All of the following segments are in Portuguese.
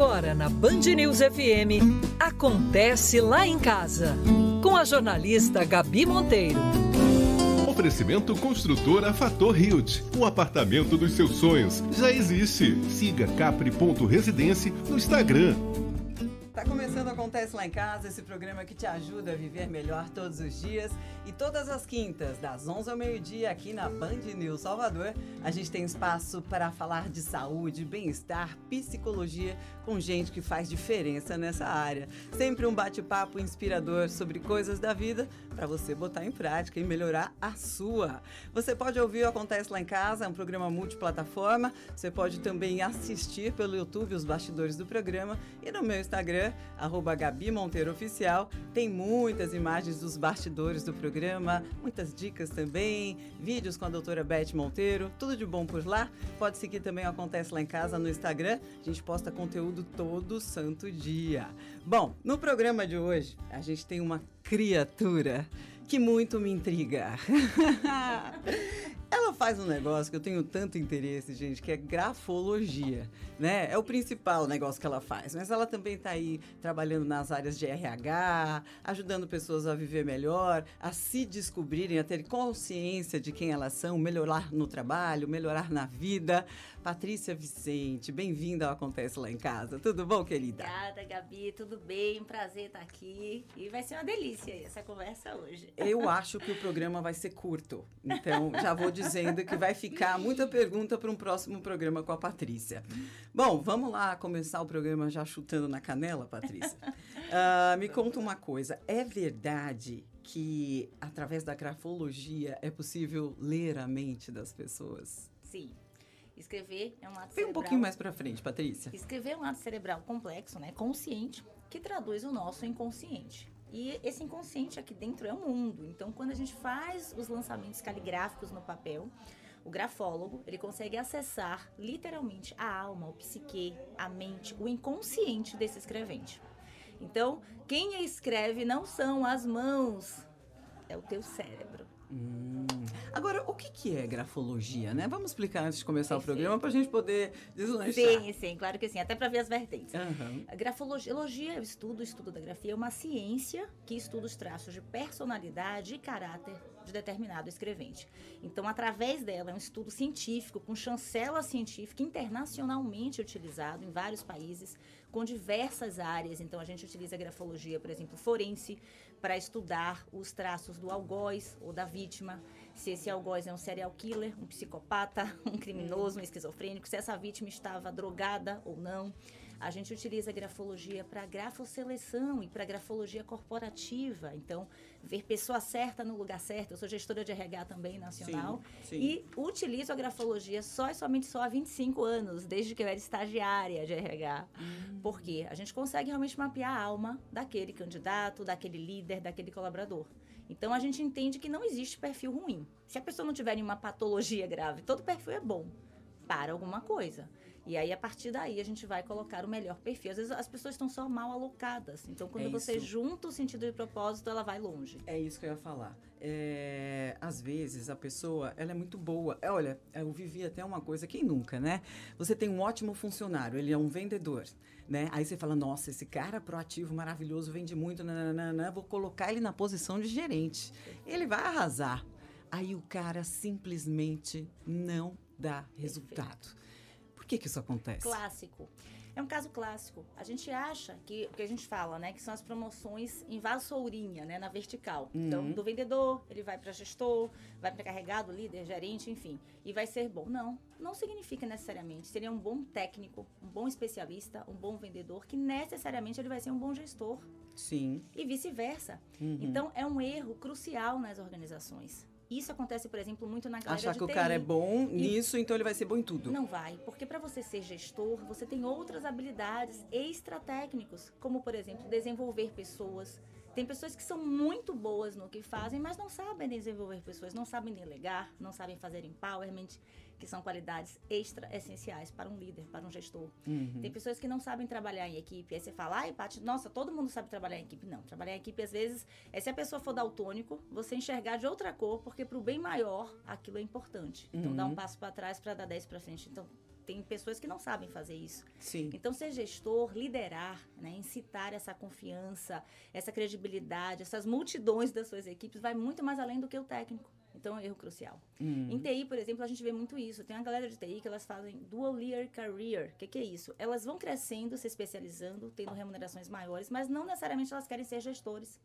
Agora na Band News FM, Acontece Lá em Casa, com a jornalista Gabi Monteiro. Oferecimento Construtora Fator Hilt. O apartamento dos seus sonhos já existe. Siga capri.residência no Instagram. Tá começando Acontece Lá em Casa, esse programa que te ajuda a viver melhor todos os dias. E todas as quintas, das 11 ao meio-dia, aqui na Band News Salvador, a gente tem espaço para falar de saúde, bem-estar, psicologia, com gente que faz diferença nessa área. Sempre um bate-papo inspirador sobre coisas da vida para você botar em prática e melhorar a sua. Você pode ouvir o Acontece Lá em Casa, é um programa multiplataforma. Você pode também assistir pelo YouTube os bastidores do programa e no meu Instagram, @GabiMonteiroOficial, tem muitas imagens dos bastidores do programa, muitas dicas também, vídeos com a doutora Beth Monteiro, tudo de bom por lá. Pode seguir também o Acontece Lá em Casa no Instagram, a gente posta conteúdo todo santo dia. Bom, no programa de hoje, a gente tem uma criatura que muito me intriga. Ela faz um negócio que eu tenho tanto interesse, gente, que é grafologia, né? É o principal negócio que ela faz, mas ela também está aí trabalhando nas áreas de RH, ajudando pessoas a viver melhor, a se descobrirem, a ter consciência de quem elas são, melhorar no trabalho, melhorar na vida. Patrícia Vicente, bem-vinda ao Acontece Lá em Casa. Tudo bom, querida? Obrigada, Gabi. Tudo bem? Prazer estar aqui. E vai ser uma delícia essa conversa hoje. Eu acho que o programa vai ser curto, então já vou dizendo que vai ficar muita pergunta para um próximo programa com a Patrícia. Bom, vamos lá começar o programa já chutando na canela, Patrícia. Me conta uma coisa, é verdade que através da grafologia é possível ler a mente das pessoas? Sim. Escrever é um ato cerebral... Vem um pouquinho mais para frente, Patrícia. Escrever é um ato cerebral complexo, né, consciente, que traduz o nosso inconsciente. E esse inconsciente aqui dentro é um mundo. Então, quando a gente faz os lançamentos caligráficos no papel, o grafólogo, ele consegue acessar literalmente a alma, o psique, a mente, o inconsciente desse escrevente. Então, quem escreve não são as mãos, é o teu cérebro. Agora, o que é grafologia, né? Vamos explicar antes de começar o programa para a gente poder deslanchar. Sim, claro que sim, até para ver as vertentes. Uhum. A grafologia é o estudo da grafia, é uma ciência que estuda os traços de personalidade e caráter de determinado escrevente. Então, através dela, é um estudo científico, com chancela científica internacionalmente utilizado em vários países, com diversas áreas. Então, a gente utiliza a grafologia, por exemplo, forense, para estudar os traços do algoz ou da vítima, se esse algoz é um serial killer, um psicopata, um criminoso, um esquizofrênico, se essa vítima estava drogada ou não. A gente utiliza a grafologia para grafoseleção e para grafologia corporativa. Então, ver pessoa certa no lugar certo. Eu sou gestora de RH também nacional. Sim. E utilizo a grafologia somente há 25 anos, desde que eu era estagiária de RH. Porque a gente consegue realmente mapear a alma daquele candidato, daquele líder, daquele colaborador. Então, a gente entende que não existe perfil ruim. Se a pessoa não tiver nenhuma patologia grave, todo perfil é bom para alguma coisa. E aí, a partir daí, a gente vai colocar o melhor perfil. Às vezes, as pessoas estão só mal alocadas. Então, quando você junta o sentido e propósito, ela vai longe. É isso que eu ia falar. Às vezes, a pessoa, ela é muito boa. Olha, eu vivi até uma coisa, quem nunca, né? Você tem um ótimo funcionário, ele é um vendedor, né? Aí você fala, nossa, esse cara proativo, maravilhoso, vende muito, nananana, vou colocar ele na posição de gerente. Ele vai arrasar. Aí o cara simplesmente não dá resultado. Por que isso acontece? Clássico. É um caso clássico. A gente acha que, o que a gente fala, né, que são as promoções em vassourinha, né, na vertical. Então, do vendedor, ele vai para gestor, vai para carregado, líder, gerente, enfim, e vai ser bom. Não significa necessariamente. Seria um bom técnico, um bom especialista, um bom vendedor, que necessariamente ele vai ser um bom gestor. Sim. E vice-versa. Então, é um erro crucial nas organizações. Isso acontece, por exemplo, muito na galera de TI. Achar que o cara é bom nisso, então ele vai ser bom em tudo. Não vai, porque para você ser gestor, você tem outras habilidades extratécnicos, como, por exemplo, desenvolver pessoas. Tem pessoas que são muito boas no que fazem, mas não sabem desenvolver pessoas, não sabem delegar, não sabem fazer empowerment. que são qualidades extra-essenciais para um líder, para um gestor. Uhum. Tem pessoas que não sabem trabalhar em equipe. Aí você fala, ai, Paty, nossa, todo mundo sabe trabalhar em equipe. Não, trabalhar em equipe, às vezes, se a pessoa for daltônico, você enxergar de outra cor, porque para o bem maior, aquilo é importante. Então, dá um passo para trás para dar 10 para frente. Então, tem pessoas que não sabem fazer isso. Sim. Então, ser gestor, liderar, né, incitar essa confiança, essa credibilidade, essas multidões das suas equipes, vai muito mais além do que o técnico. Então, é um erro crucial. Em TI, por exemplo, a gente vê muito isso. Tem uma galera de TI que elas fazem dual year career. O que é isso? Elas vão crescendo, se especializando, tendo remunerações maiores, mas não necessariamente elas querem ser gestores.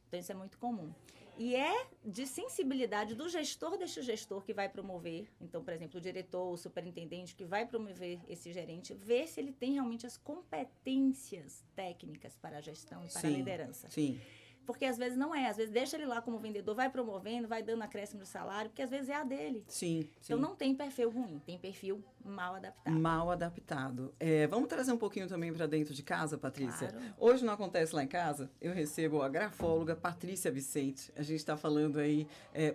Então, isso é muito comum. E é de sensibilidade do gestor deste gestor que vai promover. Então, por exemplo, o diretor, o superintendente que vai promover esse gerente, ver se ele tem realmente as competências técnicas para a gestão e para a liderança. Sim. Porque às vezes não é. Às vezes deixa ele lá como vendedor, vai promovendo, vai dando acréscimo de salário, porque às vezes é a dele. Sim. Então, não tem perfil ruim, tem perfil mal adaptado. Mal adaptado. Vamos trazer um pouquinho também para dentro de casa, Patrícia? Claro. Hoje não acontece lá em casa, eu recebo a grafóloga Patrícia Vicente. A gente está falando aí,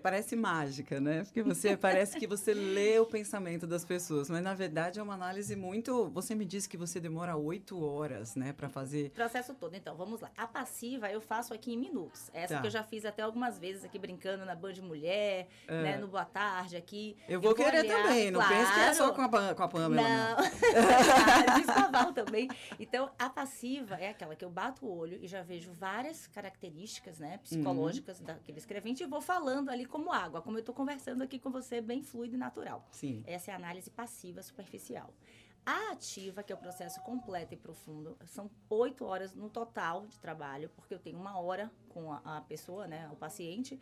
parece mágica, né? Porque parece que você lê o pensamento das pessoas, mas na verdade é uma análise muito... Você me disse que você demora 8 horas, né, para fazer... O processo todo. Então, vamos lá. A passiva eu faço aqui em minutos. Essa que eu já fiz até algumas vezes aqui brincando na Band Mulher, né, no Boa Tarde aqui. Eu vou querer olhar, também, não pense que é só com a Pamela. Não, descaval também. Então, a passiva é aquela que eu bato o olho e já vejo várias características, né, psicológicas daquele escrevente e vou falando ali como água, como eu estou conversando aqui com você, bem fluido e natural. Sim. Essa é a análise passiva superficial. A ativa, que é o processo completo e profundo, são 8 horas no total de trabalho, porque eu tenho 1 hora com a pessoa, né, o paciente,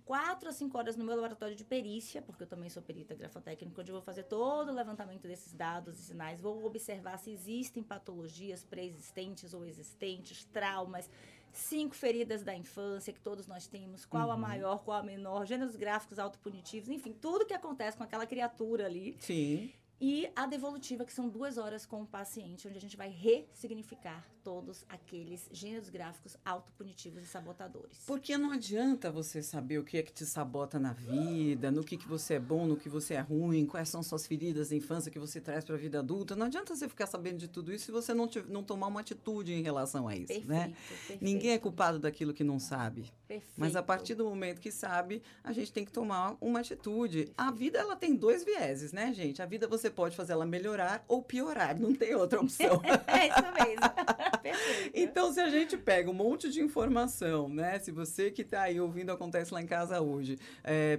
4 a 5 horas no meu laboratório de perícia, porque eu também sou perita grafotécnica, onde eu vou fazer todo o levantamento desses dados e sinais, vou observar se existem patologias pré-existentes ou existentes, traumas, 5 feridas da infância que todos nós temos, qual a maior, qual a menor, gêneros gráficos autopunitivos, enfim, tudo que acontece com aquela criatura ali. Sim. E a devolutiva, que são 2 horas com o paciente, onde a gente vai ressignificar todos aqueles gêneros gráficos autopunitivos e sabotadores. Porque não adianta você saber o que é que te sabota na vida, no que você é bom, no que você é ruim, quais são suas feridas da infância que você traz para a vida adulta. Não adianta você ficar sabendo de tudo isso se você não tomar uma atitude em relação a isso, perfeito, né? Perfeito. Ninguém é culpado daquilo que não sabe. Perfeito. Mas a partir do momento que sabe, a gente tem que tomar uma atitude. Perfeito. A vida, ela tem 2 vieses, né, gente? A vida você pode fazer ela melhorar ou piorar, não tem outra opção. É isso mesmo. Perfeito. Então, se a gente pega um monte de informação, né? Se você que está aí ouvindo Acontece Lá em Casa hoje,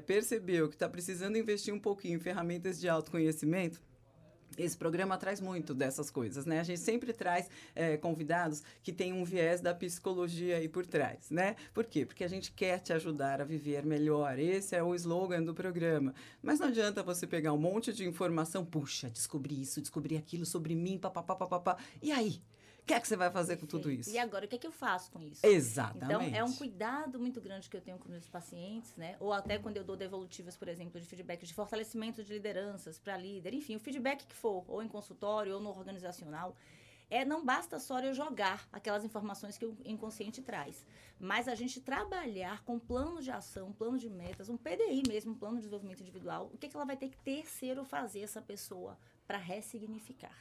percebeu que está precisando investir um pouquinho em ferramentas de autoconhecimento, esse programa traz muito dessas coisas, né? A gente sempre traz convidados que têm um viés da psicologia aí por trás, né? Por quê? Porque a gente quer te ajudar a viver melhor. Esse é o slogan do programa. Mas não adianta você pegar um monte de informação, puxa, descobri isso, descobri aquilo sobre mim, papapá. E aí? O que é que você vai fazer com tudo isso? E agora, o que é que eu faço com isso? Exatamente. Então, é um cuidado muito grande que eu tenho com meus pacientes, né? Ou até quando eu dou devolutivas, por exemplo, de feedback de fortalecimento de lideranças para líder. Enfim, o feedback que for, ou em consultório, ou no organizacional. Não basta só eu jogar aquelas informações que o inconsciente traz. Mas a gente trabalhar com plano de ação, plano de metas, um PDI mesmo, um plano de desenvolvimento individual. O que ela vai ter que terceiro fazer essa pessoa para ressignificar.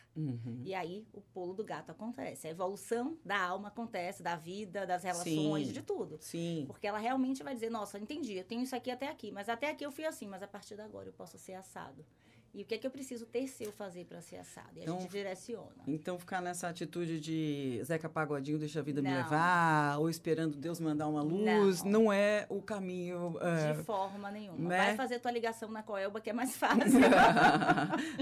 E aí o pulo do gato acontece. A evolução da alma acontece, da vida, das relações, de tudo. Sim. Porque ela realmente vai dizer, nossa, entendi, eu tenho isso aqui até aqui, mas até aqui eu fui assim, mas a partir de agora eu posso ser assado. E o que é que eu preciso terceiro fazer para ser assado? E a gente direciona. Então, ficar nessa atitude de Zeca Pagodinho, deixa a vida me levar, ou esperando Deus mandar uma luz, não é o caminho... De forma nenhuma. Né? Vai fazer tua ligação na Coelba, que é mais fácil.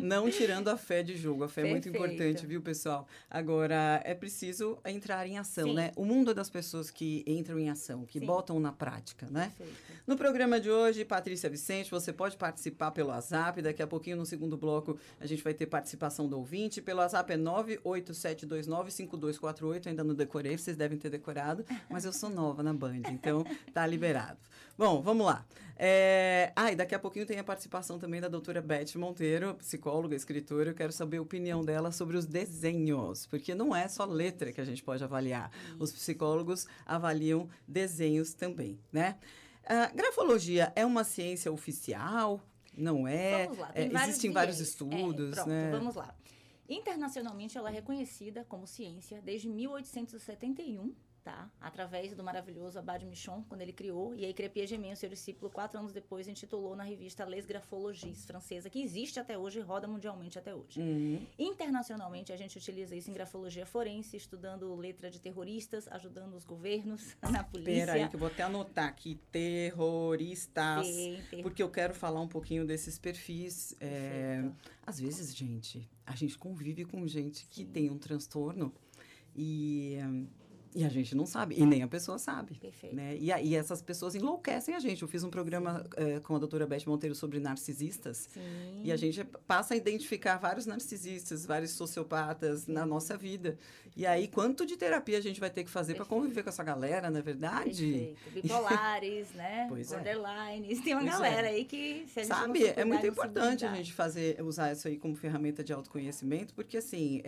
Não tirando a fé de jogo. A fé é muito importante, viu, pessoal? Agora, é preciso entrar em ação, né? O mundo é das pessoas que entram em ação, que botam na prática, né? Perfeito. No programa de hoje, Patrícia Vicente, você pode participar pelo WhatsApp, daqui a pouquinho no segundo bloco, a gente vai ter participação do ouvinte. Pelo WhatsApp é 987295248. Ainda não decorei, vocês devem ter decorado, mas eu sou nova na Band, então tá liberado. Bom, vamos lá. E daqui a pouquinho tem a participação também da doutora Beth Monteiro, psicóloga, escritora. Eu quero saber a opinião dela sobre os desenhos, porque não é só letra que a gente pode avaliar. Os psicólogos avaliam desenhos também, né? Grafologia é uma ciência oficial? não é? Vamos lá, Existem vários estudos, pronto, né? Vamos lá. Internacionalmente, ela é reconhecida como ciência desde 1871, tá? Através do maravilhoso Abad Michon, quando ele criou, e aí Crépy Gemin, seu discípulo, 4 anos depois, intitulou na revista Les Graphologies, francesa, que existe até hoje e roda mundialmente até hoje. Internacionalmente, a gente utiliza isso em grafologia forense, estudando letra de terroristas, ajudando os governos na polícia. Espera aí, que eu vou até anotar aqui, terroristas, Sim. porque eu quero falar um pouquinho desses perfis. Às vezes, a gente convive com gente que tem um transtorno e a gente não sabe, e nem a pessoa sabe. Perfeito. Né? E essas pessoas enlouquecem a gente. Eu fiz um programa com a doutora Beth Monteiro sobre narcisistas. Sim. E a gente passa a identificar vários narcisistas, vários sociopatas na nossa vida. E aí, quanto de terapia a gente vai ter que fazer para conviver com essa galera, não é verdade? Perfeito. Bipolares, né? Pois Borderlines. Tem uma Pois galera aí que... Se a gente Sabe, não se é muito cuidar, não se importante a blindar. gente usar isso aí como ferramenta de autoconhecimento, porque assim,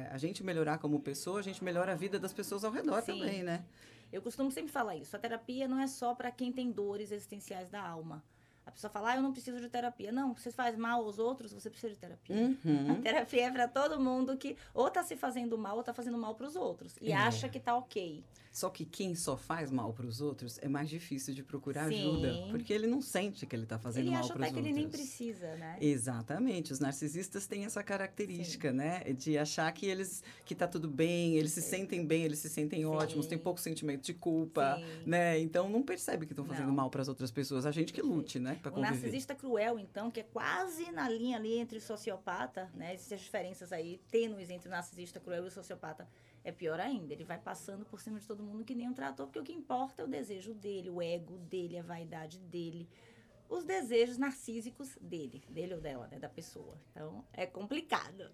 a gente melhorar como pessoa, a gente melhora a vida das pessoas ao redor Sim. também, né? Eu costumo sempre falar isso. A terapia não é só para quem tem dores existenciais da alma. A pessoa fala, eu não preciso de terapia. Não, você faz mal aos outros, você precisa de terapia. A terapia é para todo mundo que ou tá se fazendo mal ou tá fazendo mal para os outros. E acha que tá ok. Só que quem só faz mal para os outros é mais difícil de procurar Sim. ajuda, porque ele não sente que ele está fazendo Ele mal acha para os até outros. que ele nem precisa, né? Exatamente. Os narcisistas têm essa característica, né? De achar que tá tudo bem, eles se sentem bem, eles se sentem ótimos, têm pouco sentimento de culpa, Sim. né? Então não percebe que estão fazendo Não. mal para as outras pessoas. A gente que lute, né? Para O conviver. narcisista cruel, então, que é quase na linha ali entre o sociopata, né? Existem as diferenças aí tênues entre o narcisista cruel e o sociopata. É pior ainda, ele vai passando por cima de todo mundo que nem um trator, porque o que importa é o desejo dele, o ego dele, a vaidade dele, os desejos narcísicos dele ou dela, né? Da pessoa. Então, é complicado.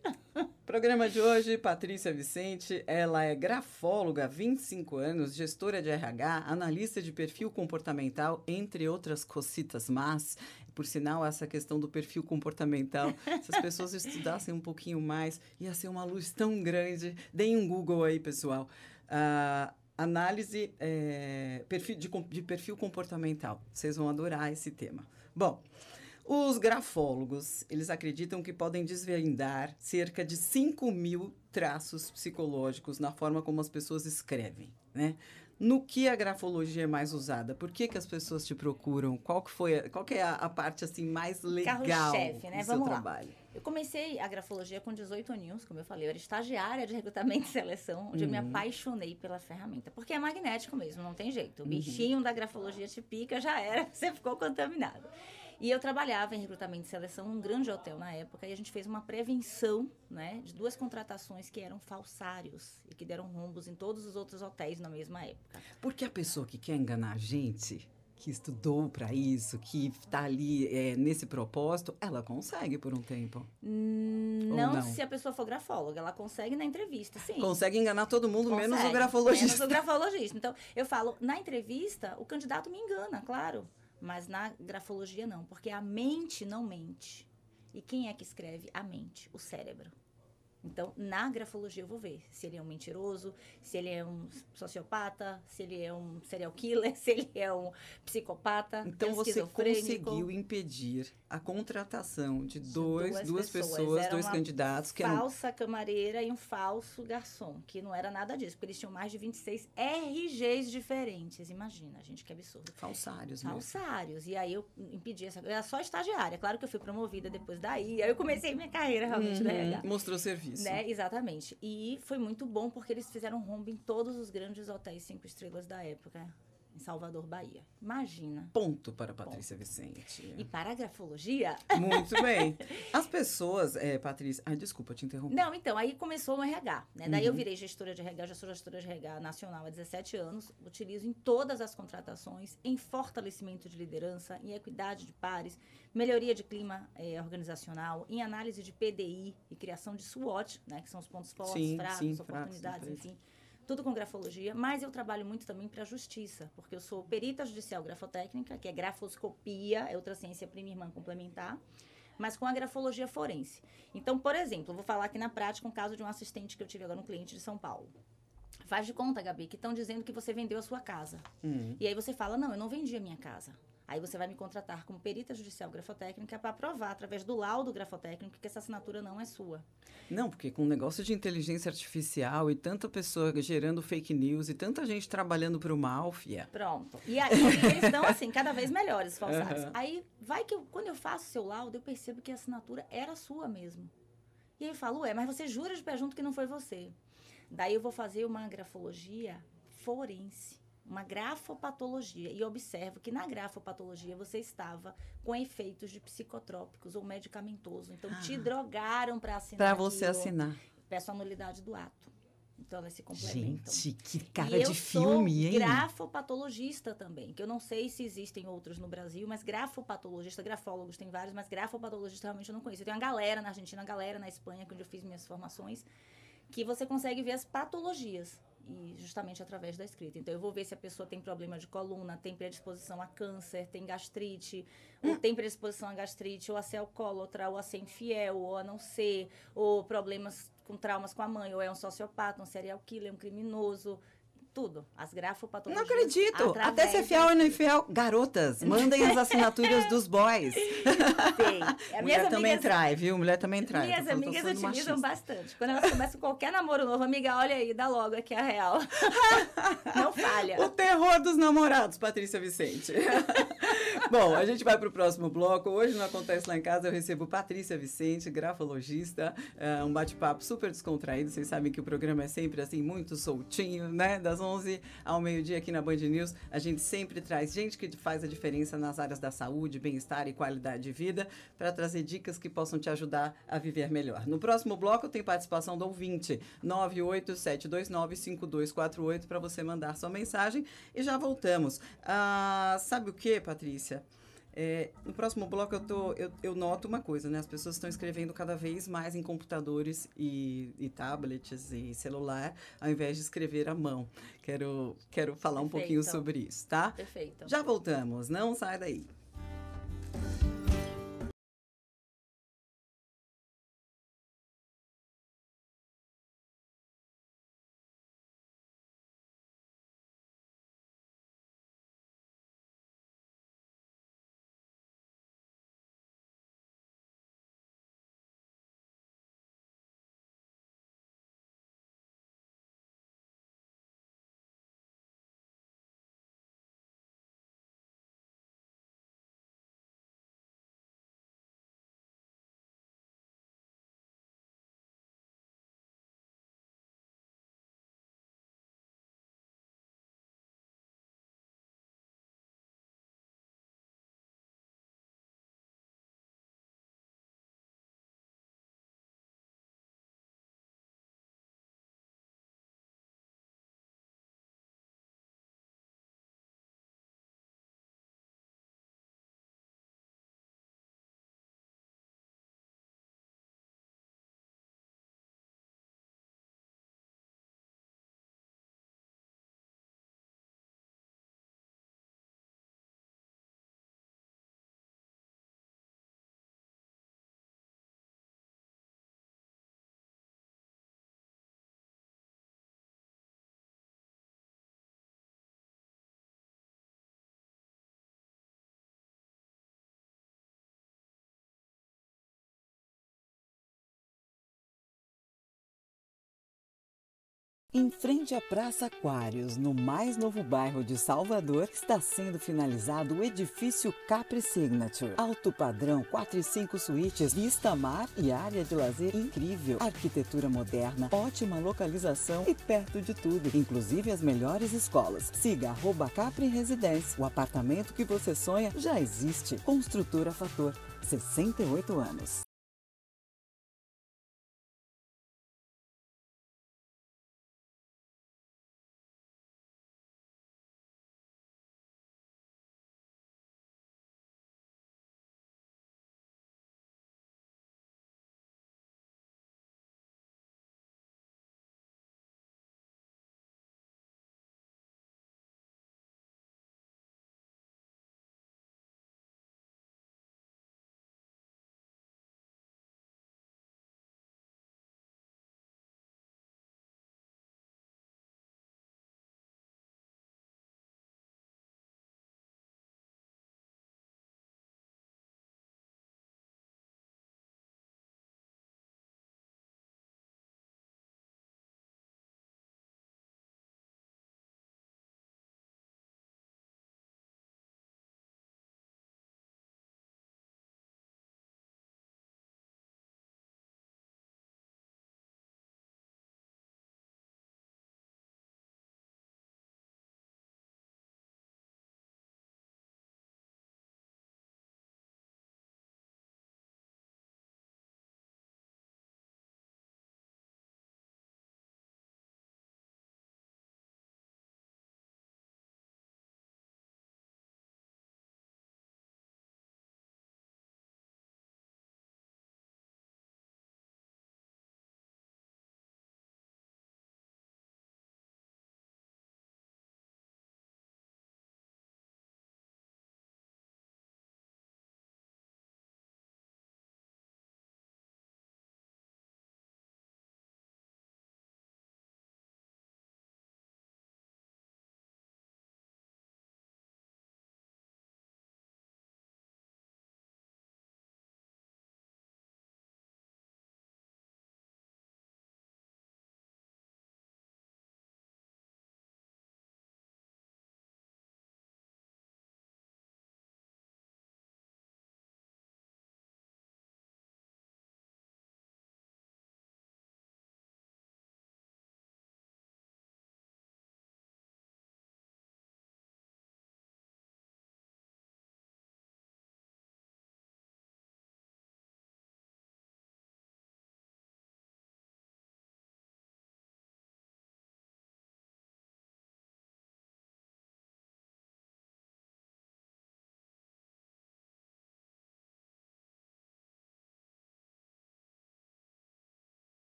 Programa de hoje, Patrícia Vicente, ela é grafóloga, 25 anos, gestora de RH, analista de perfil comportamental, entre outras cocitas más. Por sinal, essa questão do perfil comportamental, se as pessoas estudassem um pouquinho mais, ia ser uma luz tão grande. Deem um Google aí, pessoal. Análise de perfil comportamental. Vocês vão adorar esse tema. Bom, os grafólogos, eles acreditam que podem desvendar cerca de 5.000 traços psicológicos na forma como as pessoas escrevem, né? No que a grafologia é mais usada? Por que as pessoas te procuram? Qual que é a parte assim mais legal Carro-chefe, né? do seu Vamos lá. trabalho? Eu comecei a grafologia com 18 aninhos, como eu falei. Eu era estagiária de recrutamento e seleção, onde eu me apaixonei pela ferramenta. Porque é magnético mesmo, não tem jeito. O bichinho da grafologia te pica, já era, você ficou contaminado. E eu trabalhava em recrutamento e seleção num grande hotel na época, e a gente fez uma prevenção, né, de 2 contratações que eram falsários e que deram rombos em todos os outros hotéis na mesma época. Porque a pessoa que quer enganar a gente, que estudou para isso, que está ali nesse propósito, ela consegue por um tempo. Não se a pessoa for grafóloga, ela consegue na entrevista, sim. Consegue enganar todo mundo, Consegue, menos o grafologista. Menos o grafologista. Então, eu falo, na entrevista, o candidato me engana, claro. Mas na grafologia não, porque a mente não mente. E quem é que escreve? A mente, o cérebro. Então, na grafologia eu vou ver se ele é um mentiroso, se ele é um sociopata, se ele é um serial killer, se ele é um psicopata, Então, você esquizofrênico. conseguiu impedir a contratação de duas duas pessoas, pessoas, era 2 uma candidatos que eram falsa camareira e um falso garçom, que não era nada disso, porque eles tinham mais de 26 RGs diferentes. Imagina, gente, que absurdo. falsários mesmo. Falsários. E aí eu impedi essa... Eu era só estagiária. Claro que eu fui promovida depois daí. Aí eu comecei minha carreira realmente no RH. Mostrou serviço. Né? Exatamente. E foi muito bom porque eles fizeram rombo em todos os grandes hotéis 5 estrelas da época, em Salvador, Bahia. Imagina. Ponto para a Patrícia Vicente. E para a grafologia... Muito bem. As pessoas, Patrícia... desculpa, te interrompi. Não, então, aí começou o RH, né? Daí eu virei gestora de RH, já sou gestora de RH nacional há 17 anos, utilizo em todas as contratações, em fortalecimento de liderança, em equidade de pares, melhoria de clima organizacional, em análise de PDI e criação de SWOT, né? Que são os pontos fortes, fracos, oportunidades, enfim. Tudo com grafologia, mas eu trabalho muito também para a justiça, porque eu sou perita judicial grafotécnica, que é grafoscopia, é outra ciência prima irmã complementar, mas com a grafologia forense. Então, por exemplo, eu vou falar aqui na prática um caso de um assistente que eu tive agora, um cliente de São Paulo. Faz de conta, Gabi, que estão dizendo que você vendeu a sua casa. E aí você fala, não, eu não vendi a minha casa. Aí você vai me contratar como perita judicial grafotécnica para provar, através do laudo grafotécnico, que essa assinatura não é sua. Não, porque com o negócio de inteligência artificial e tanta pessoa gerando fake news e tanta gente trabalhando para o mal, fia. Pronto. E aí eles estão, assim, cada vez melhores, falsários. Aí vai que quando eu faço o seu laudo, eu percebo que a assinatura era sua mesmo. E aí eu falo, mas você jura de pé junto que não foi você? Daí eu vou fazer uma grafologia forense, uma grafopatologia. E observo que na grafopatologia você estava com efeitos de psicotrópicos ou medicamentoso. Então, te drogaram para assinar. Para você assinar. Peço a nulidade do ato. Então, elas se complementam. Gente, que cara de filme, hein? Eu sou grafopatologista também, que eu não sei se existem outros no Brasil, mas grafopatologista, grafólogos tem vários, mas grafopatologista realmente eu não conheço. Eu tenho uma galera na Argentina, uma galera na Espanha, onde eu fiz minhas formações, que você consegue ver as patologias, e justamente através da escrita. Então, eu vou ver se a pessoa tem problema de coluna, tem predisposição a câncer, tem gastrite, ou tem predisposição a gastrite, ou a ser alcoólatra, ou a ser infiel, ou a não ser, ou problemas com traumas com a mãe, ou é um sociopata, um serial killer, um criminoso, tudo. As grafopatologias. Não acredito! Até ser fiel e não infiel. Garotas, mandem as assinaturas dos boys. Sei. Mulher também trai, viu? Mulher também trai. Minhas amigas utilizam bastante. Quando elas começam qualquer namoro novo, amiga, olha aí, dá logo aqui a real. Não falha. O terror dos namorados, Patrícia Vicente. Bom, a gente vai para o próximo bloco. Hoje não acontece lá em casa, eu recebo Patrícia Vicente, grafologista, um bate-papo super descontraído. Vocês sabem que o programa é sempre assim, muito soltinho, né? Das 11 ao meio-dia aqui na Band News, a gente sempre traz gente que faz a diferença nas áreas da saúde, bem-estar e qualidade de vida, para trazer dicas que possam te ajudar a viver melhor. No próximo bloco tem participação do ouvinte, 987295248, para você mandar sua mensagem e já voltamos. Sabe o que, Patrícia? No próximo bloco eu noto uma coisa, né? As pessoas estão escrevendo cada vez mais em computadores e tablets e celular, ao invés de escrever à mão. Quero falar um pouquinho sobre isso, tá? Perfeito. Já voltamos, não sai daí. Em frente à Praça Aquários, no mais novo bairro de Salvador, está sendo finalizado o edifício Capri Signature. Alto padrão, 4 e 5 suítes, vista mar e área de lazer incrível. Arquitetura moderna, ótima localização e perto de tudo, inclusive as melhores escolas. Siga @Capri Residência. O apartamento que você sonha já existe. Construtora Fator, 68 anos.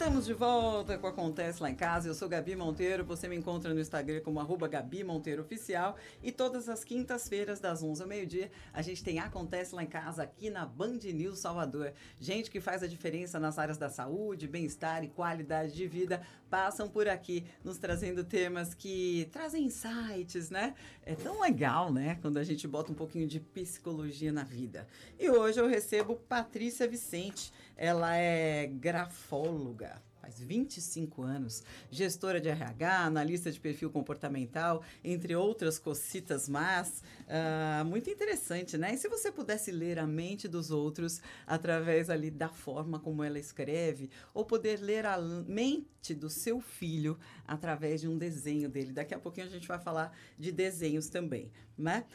Estamos de volta com Acontece Lá em Casa. Eu sou Gabi Monteiro. Você me encontra no Instagram como @GabiMonteiroOficial. E todas as quintas-feiras, das 11 ao meio-dia, a gente tem Acontece Lá em Casa aqui na Band News Salvador. Gente que faz a diferença nas áreas da saúde, bem-estar e qualidade de vida passam por aqui, nos trazendo temas que trazem insights, né? É tão legal, né? Quando a gente bota um pouquinho de psicologia na vida. E hoje eu recebo Patrícia Vicente. Ela é grafóloga, faz 25 anos, gestora de RH, analista de perfil comportamental, entre outras cocitas más. Muito interessante, né? E se você pudesse ler a mente dos outros através ali da forma como ela escreve, ou poder ler a mente do seu filho através de um desenho dele. Daqui a pouquinho a gente vai falar de desenhos também, né?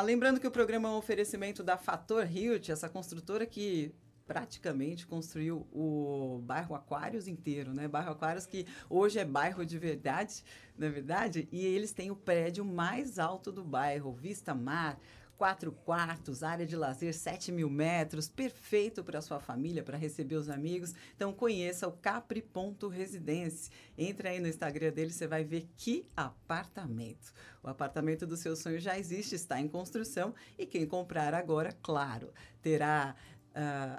Lembrando que o programa é um oferecimento da Fator Hilt, essa construtora que praticamente construiu o bairro Aquários inteiro, né? Bairro Aquários que hoje é bairro de verdade, na verdade, e eles têm o prédio mais alto do bairro, vista mar, 4 quartos, área de lazer 7.000 metros, perfeito para a sua família, para receber os amigos. Então, conheça o Capri.Residência. Entra aí no Instagram dele, você vai ver que apartamento. O apartamento do seu sonho já existe, está em construção, e quem comprar agora, claro, terá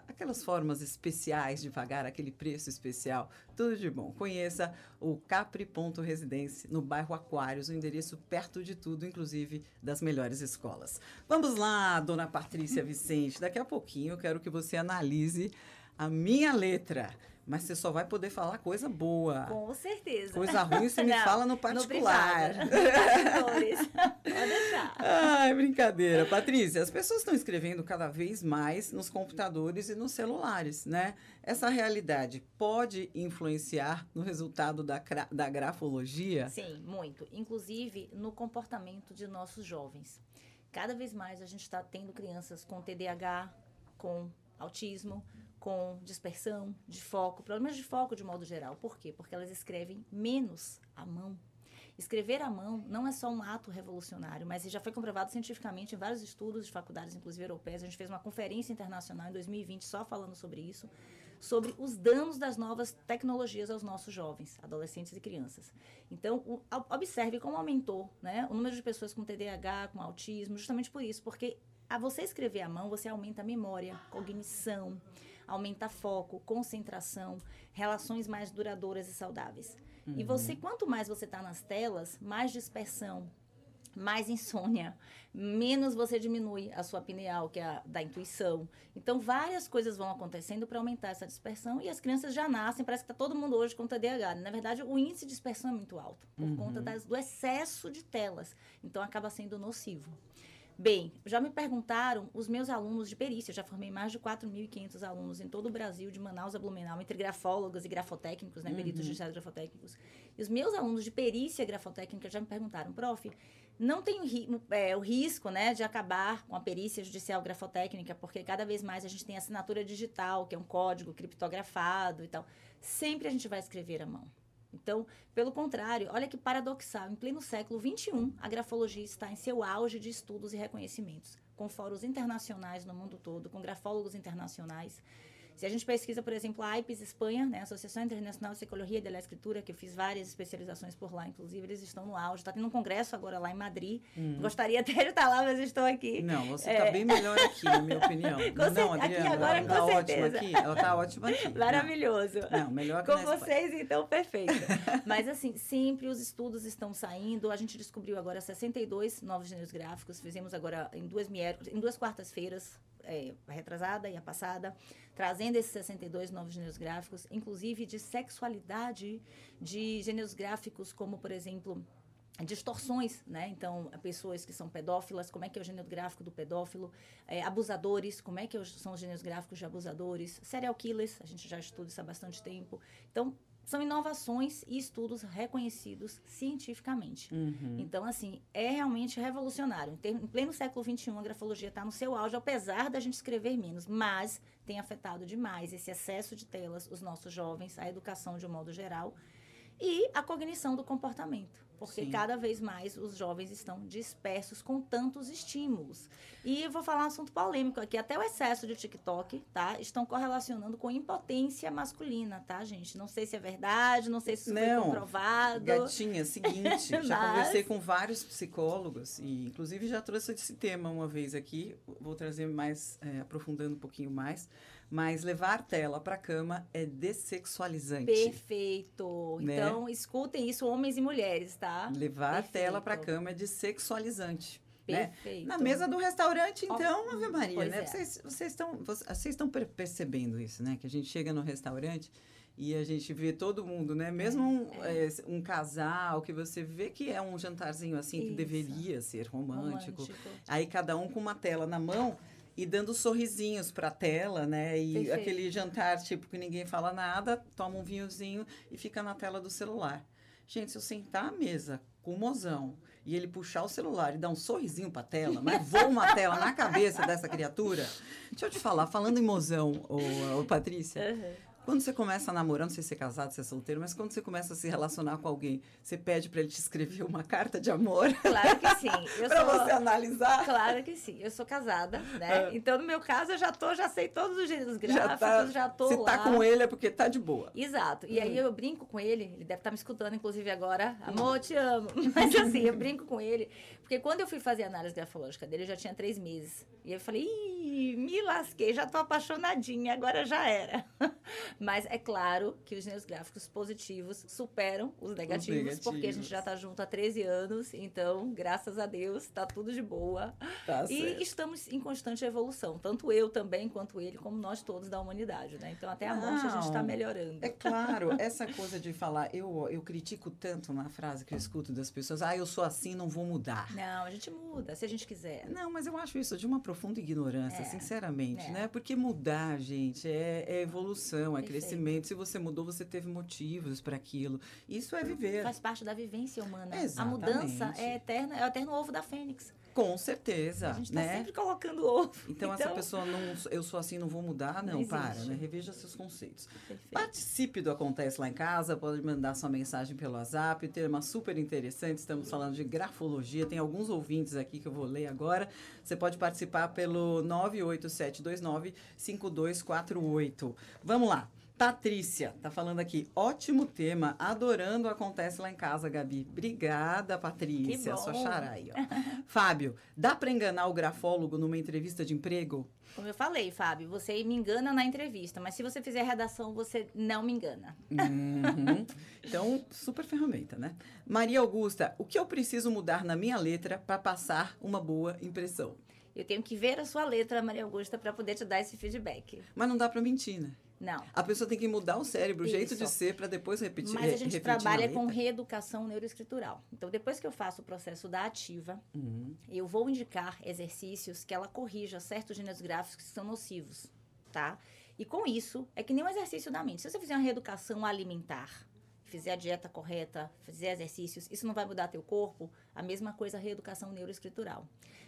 aquelas formas especiais de pagar aquele preço especial, tudo de bom. Conheça o Capri.Residência no bairro Aquários, um endereço perto de tudo, inclusive das melhores escolas. Vamos lá, dona Patrícia Vicente, daqui a pouquinho eu quero que você analise a minha letra. Mas você só vai poder falar coisa boa. Com certeza. Coisa ruim você me fala no particular. No privado. Pode deixar. Ai, brincadeira. Patrícia, as pessoas estão escrevendo cada vez mais nos computadores e nos celulares, né? Essa realidade pode influenciar no resultado da grafologia? Sim, muito. Inclusive no comportamento de nossos jovens. Cada vez mais a gente está tendo crianças com TDAH, com autismo, com dispersão, de foco, problemas de foco de modo geral. Por quê? Porque elas escrevem menos à mão. Escrever à mão não é só um ato revolucionário, mas já foi comprovado cientificamente em vários estudos de faculdades, inclusive europeias. A gente fez uma conferência internacional em 2020 só falando sobre isso, sobre os danos das novas tecnologias aos nossos jovens, adolescentes e crianças. Então, observe como aumentou, né, o número de pessoas com TDAH, com autismo, justamente por isso, porque a você escrever à mão, você aumenta a memória, cognição, aumenta foco, concentração, relações mais duradouras e saudáveis. E você, quanto mais você está nas telas, mais dispersão, mais insônia, menos você diminui a sua pineal, que é a da intuição. Então, várias coisas vão acontecendo para aumentar essa dispersão e as crianças já nascem, parece que está todo mundo hoje com TDAH. Na verdade, o índice de dispersão é muito alto, por conta do excesso de telas. Então, acaba sendo nocivo. Bem, já me perguntaram os meus alunos de perícia, eu já formei mais de 4.500 alunos em todo o Brasil, de Manaus a Blumenau, entre grafólogos e grafotécnicos, né, peritos judiciais grafotécnicos. E os meus alunos de perícia grafotécnica já me perguntaram, prof, não tem o risco, né, de acabar com a perícia judicial grafotécnica, porque cada vez mais a gente tem assinatura digital, que é um código criptografado e tal. Sempre a gente vai escrever à mão. Então, pelo contrário, olha que paradoxal, em pleno século XXI, a grafologia está em seu auge de estudos e reconhecimentos, com fóruns internacionais no mundo todo, com grafólogos internacionais. Se a gente pesquisa, por exemplo, a AIPES Espanha, né, Associação Internacional de Psicologia de la Escritura, que eu fiz várias especializações por lá, inclusive, eles estão no auge. Está tendo um congresso agora lá em Madrid. Gostaria até de estar lá, mas estou aqui. Não, você está bem melhor aqui, na minha opinião. Não, Adriana, aqui agora, ela está com ótima aqui. Ela está ótima aqui. Maravilhoso. Não, melhor que com vocês, então, perfeito. Mas, assim, sempre os estudos estão saindo. A gente descobriu agora 62 novos gêneros gráficos. Fizemos agora em duas quartas-feiras, retrasada e a passada, trazendo esses 62 novos gêneros gráficos, inclusive de sexualidade, de gêneros gráficos como, por exemplo, distorções, né? Então, pessoas que são pedófilas, como é que é o gênero gráfico do pedófilo, abusadores, como é que são os gêneros gráficos de abusadores, serial killers, a gente já estuda isso há bastante tempo. Então, são inovações e estudos reconhecidos cientificamente. Então, assim, é realmente revolucionário. Em pleno século XXI, a grafologia está no seu auge, apesar da gente escrever menos, mas tem afetado demais esse excesso de telas, os nossos jovens, a educação de um modo geral. E a cognição do comportamento. Porque Sim. cada vez mais os jovens estão dispersos com tantos estímulos. E eu vou falar um assunto polêmico aqui. Até o excesso de TikTok, tá? Estão correlacionando com impotência masculina, tá, gente? Não sei se é verdade, não sei se isso foi comprovado. Gatinha, seguinte, já conversei com vários psicólogos e, inclusive, já trouxe esse tema uma vez aqui. Vou trazer mais, aprofundando um pouquinho mais. Mas levar tela para a cama é dessexualizante. Perfeito. Né? Então, escutem isso, homens e mulheres, tá? Levar a tela para a cama é dessexualizante. Perfeito. Né? Na mesa do restaurante, então, Ave Maria, Pois né? é. Vocês estão percebendo isso, né? Que a gente chega no restaurante e a gente vê todo mundo, né? Mesmo um casal que você vê que é um jantarzinho assim, que Isso. deveria ser romântico. Aí cada um com uma tela na mão e dando sorrisinhos para a tela, né? E Perfeito. aquele jantar, tipo, que ninguém fala nada, toma um vinhozinho e fica na tela do celular. Gente, se eu sentar à mesa com o mozão e ele puxar o celular e dar um sorrisinho para a tela, mas voa uma tela na cabeça dessa criatura. Deixa eu te falar, falando em mozão, ô Patrícia, quando você começa a namorar, não sei se é casado, se é solteiro, mas quando você começa a se relacionar com alguém, você pede para ele te escrever uma carta de amor? Claro que sim. Para você analisar? Claro que sim. Eu sou casada, né? Então, no meu caso, eu já sei todos os gêneros gráficos, já tô se lá. tá com ele é porque tá de boa. Exato. E aí eu brinco com ele deve estar me escutando, inclusive, agora. Amor, te amo. Mas assim, eu brinco com ele, porque quando eu fui fazer a análise grafológica dele, eu já tinha 3 meses. E eu falei, ih, me lasquei, já tô apaixonadinha, agora já era. Mas é claro que os gêneros gráficos positivos superam os negativos, porque a gente já tá junto há 13 anos, então, graças a Deus, tá tudo de boa. Tá E certo. estamos em constante evolução, tanto eu também, quanto ele, como nós todos da humanidade, né? Então, até a morte a gente está melhorando. É claro, essa coisa de falar, eu critico tanto na frase que eu escuto das pessoas, eu sou assim, não vou mudar. Não, a gente muda, se a gente quiser. Não, mas eu acho isso de uma profunda ignorância, sinceramente, né? Porque mudar, gente, é evolução, é crescimento. Se você mudou, você teve motivos para aquilo. Isso é viver. Faz parte da vivência humana. Exatamente. A mudança é eterna, é o eterno ovo da fênix. Com certeza, A gente está né? sempre colocando ovo. Então, essa pessoa, eu sou assim, não vou mudar, não, para, existe. né? Reveja seus conceitos. Perfeito. Participe do Acontece Lá em Casa, pode mandar sua mensagem pelo WhatsApp, tema super interessante, estamos falando de grafologia, tem alguns ouvintes aqui que eu vou ler agora. Você pode participar pelo 98729-5248. Vamos lá. Patrícia tá falando aqui, ótimo tema, adorando Acontece Lá em Casa, Gabi. Obrigada, Patrícia, sua xará aí, ó. Fábio, dá para enganar o grafólogo numa entrevista de emprego? Como eu falei, Fábio, você me engana na entrevista, mas se você fizer redação, você não me engana. Uhum. Então, super ferramenta, né? Maria Augusta, o que eu preciso mudar na minha letra para passar uma boa impressão? Eu tenho que ver a sua letra, Maria Augusta, para poder te dar esse feedback. Mas não dá para mentir, né? Não. A pessoa tem que mudar o cérebro, o jeito Isso. de ser, para depois repetir. Mas a gente refletir trabalha na com letra. reeducação neuroescritural. Então, depois que eu faço o processo da ativa, eu vou indicar exercícios que ela corrija certos gêneros gráficos que são nocivos, tá? E com isso, é que nem um exercício da mente. Se você fizer uma reeducação alimentar, fizer a dieta correta, fizer exercícios, isso não vai mudar teu corpo? A mesma coisa a reeducação neuroescritural.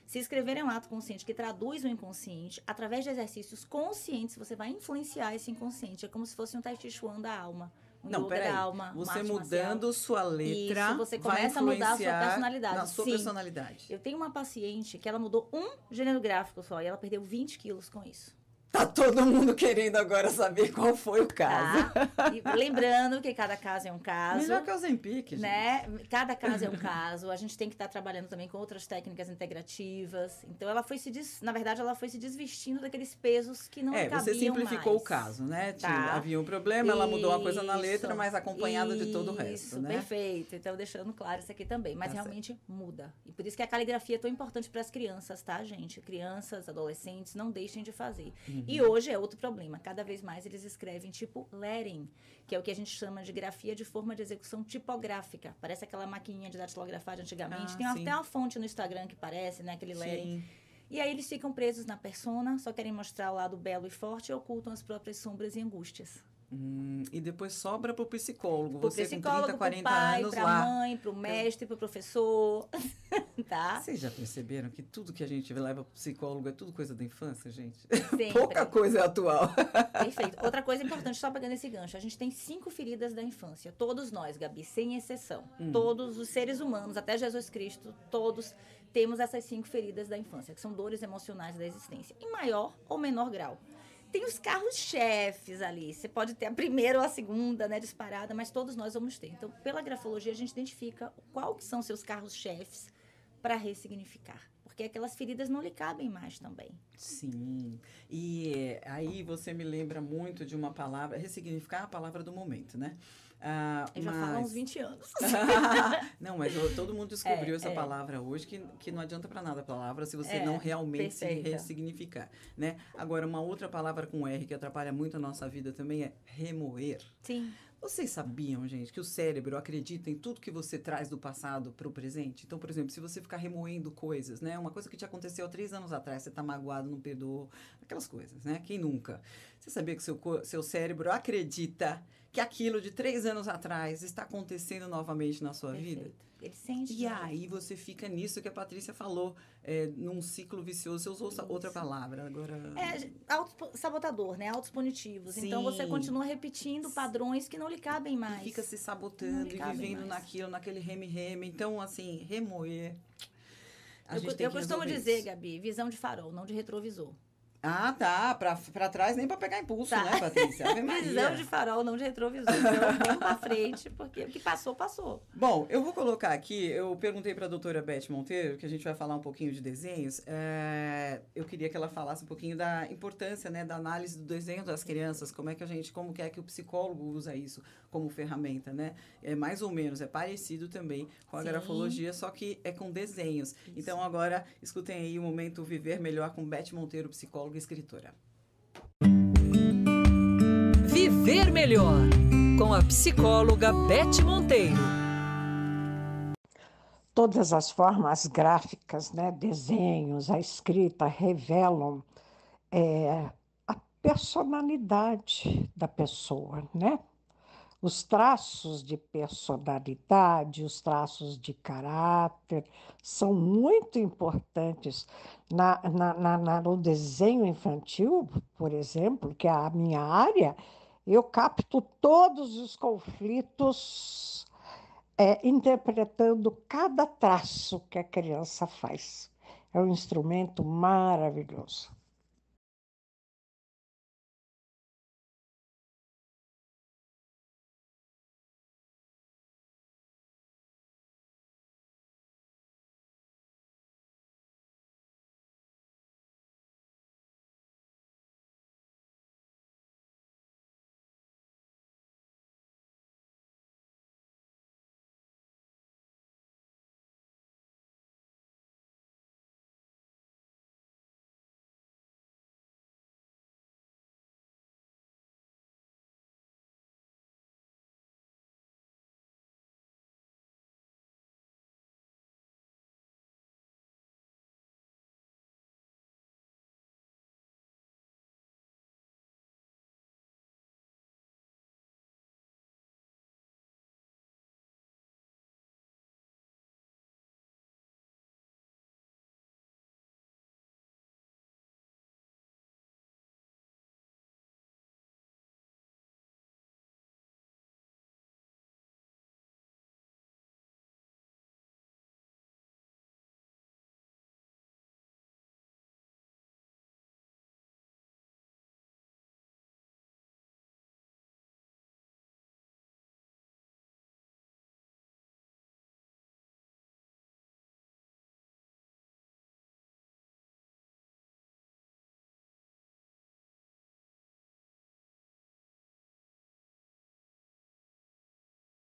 Se escrever é um ato consciente que traduz o inconsciente, através de exercícios conscientes, você vai influenciar esse inconsciente. É como se fosse um Tai Chi Chuan da alma. Não, yoga peraí. da alma, Você arte mudando marcial. sua letra, Isso, você vai começa a mudar a sua influenciar personalidade. na sua Sim. personalidade. Eu tenho uma paciente que ela mudou um gênero gráfico só e ela perdeu 20 quilos com isso. Tá todo mundo querendo agora saber qual foi o caso. Tá? E lembrando que cada caso é um caso. Melhor que o Ozempic, gente. Né? Cada caso é um caso. A gente tem que estar trabalhando também com outras técnicas integrativas. Então, ela foi na verdade, ela foi se desvestindo daqueles pesos que não cabiam você simplificou mais. o caso, né? Tá. Havia um problema, ela mudou uma coisa na letra, Isso, mas acompanhada de todo o resto, isso, né? Perfeito. Então, deixando claro isso aqui também. Mas Tá realmente muda. E por isso que a caligrafia é tão importante para as crianças, tá, gente? Crianças, adolescentes, não deixem de fazer. E hoje é outro problema. Cada vez mais eles escrevem tipo lettering, que é o que a gente chama de grafia de forma de execução tipográfica. Parece aquela maquininha de datilografar de antigamente. Tem sim. até uma fonte no Instagram que parece, né? Aquele lettering. Sim. E aí eles ficam presos na persona, só querem mostrar o lado belo e forte e ocultam as próprias sombras e angústias. E depois sobra pro psicólogo. Pro Você psicólogo, com 30, 40 pro pai, anos pra lá. mãe, pro mestre, pro professor. tá? Vocês já perceberam que tudo que a gente leva para o psicólogo é tudo coisa da infância, gente? Sempre. Pouca coisa é atual. Perfeito. Outra coisa importante, só pegando esse gancho, a gente tem 5 feridas da infância. Todos nós, Gabi, sem exceção. Todos os seres humanos, até Jesus Cristo, todos temos essas 5 feridas da infância, que são dores emocionais da existência, em maior ou menor grau. Tem os carros-chefes ali. Você pode ter a primeira ou a segunda, né, disparada, mas todos nós vamos ter. Então, pela grafologia, a gente identifica qual que são seus carros-chefes para ressignificar. Porque aquelas feridas não lhe cabem mais também. Sim. E aí você me lembra muito de uma palavra, ressignificar a palavra do momento, né? Eu já falo há uns 20 anos. Não, mas todo mundo descobriu essa palavra hoje, que não adianta para nada a palavra se você não realmente se ressignificar, né? Agora, uma outra palavra com R que atrapalha muito a nossa vida também é remoer. Sim. Vocês sabiam, gente, que o cérebro acredita em tudo que você traz do passado para o presente? Então, por exemplo, se você ficar remoendo coisas, né? Uma coisa que te aconteceu há 3 anos atrás, você tá magoado, não perdoou, aquelas coisas, né? Quem nunca? Você sabia que seu cérebro acredita que aquilo de 3 anos atrás está acontecendo novamente na sua vida? Ele sente. E aí você fica nisso que a Patrícia falou, num ciclo vicioso. Você usou outra palavra agora. Sabotador, né? Autos punitivos. Sim. Então você continua repetindo padrões que não lhe cabem mais. E fica se sabotando e vivendo naquilo, naquele reme-reme. Então, assim, remoer. Eu costumo dizer, Gabi, visão de farol, não de retrovisor. Ah, tá. Pra trás nem pra pegar impulso, né, Patrícia? Visão de farol, não de retrovisor. Eu vou pra frente, porque o que passou, passou. Bom, eu vou colocar aqui, eu perguntei pra doutora Beth Monteiro, que a gente vai falar um pouquinho de desenhos. Eu queria que ela falasse um pouquinho da importância, né, da análise do desenho das crianças, como que é que o psicólogo usa isso como ferramenta, né? É mais ou menos, é parecido também com a grafologia, só que é com desenhos. Isso. Então, agora, escutem aí o momento Viver Melhor com Beth Monteiro, psicóloga e escritora. Viver Melhor, com a psicóloga Beth Monteiro. Todas as formas gráficas, né, desenhos, a escrita, revelam a personalidade da pessoa, né? Os traços de personalidade, os traços de caráter são muito importantes. No desenho infantil, por exemplo, que é a minha área, eu capto todos os conflitos interpretando cada traço que a criança faz. É um instrumento maravilhoso.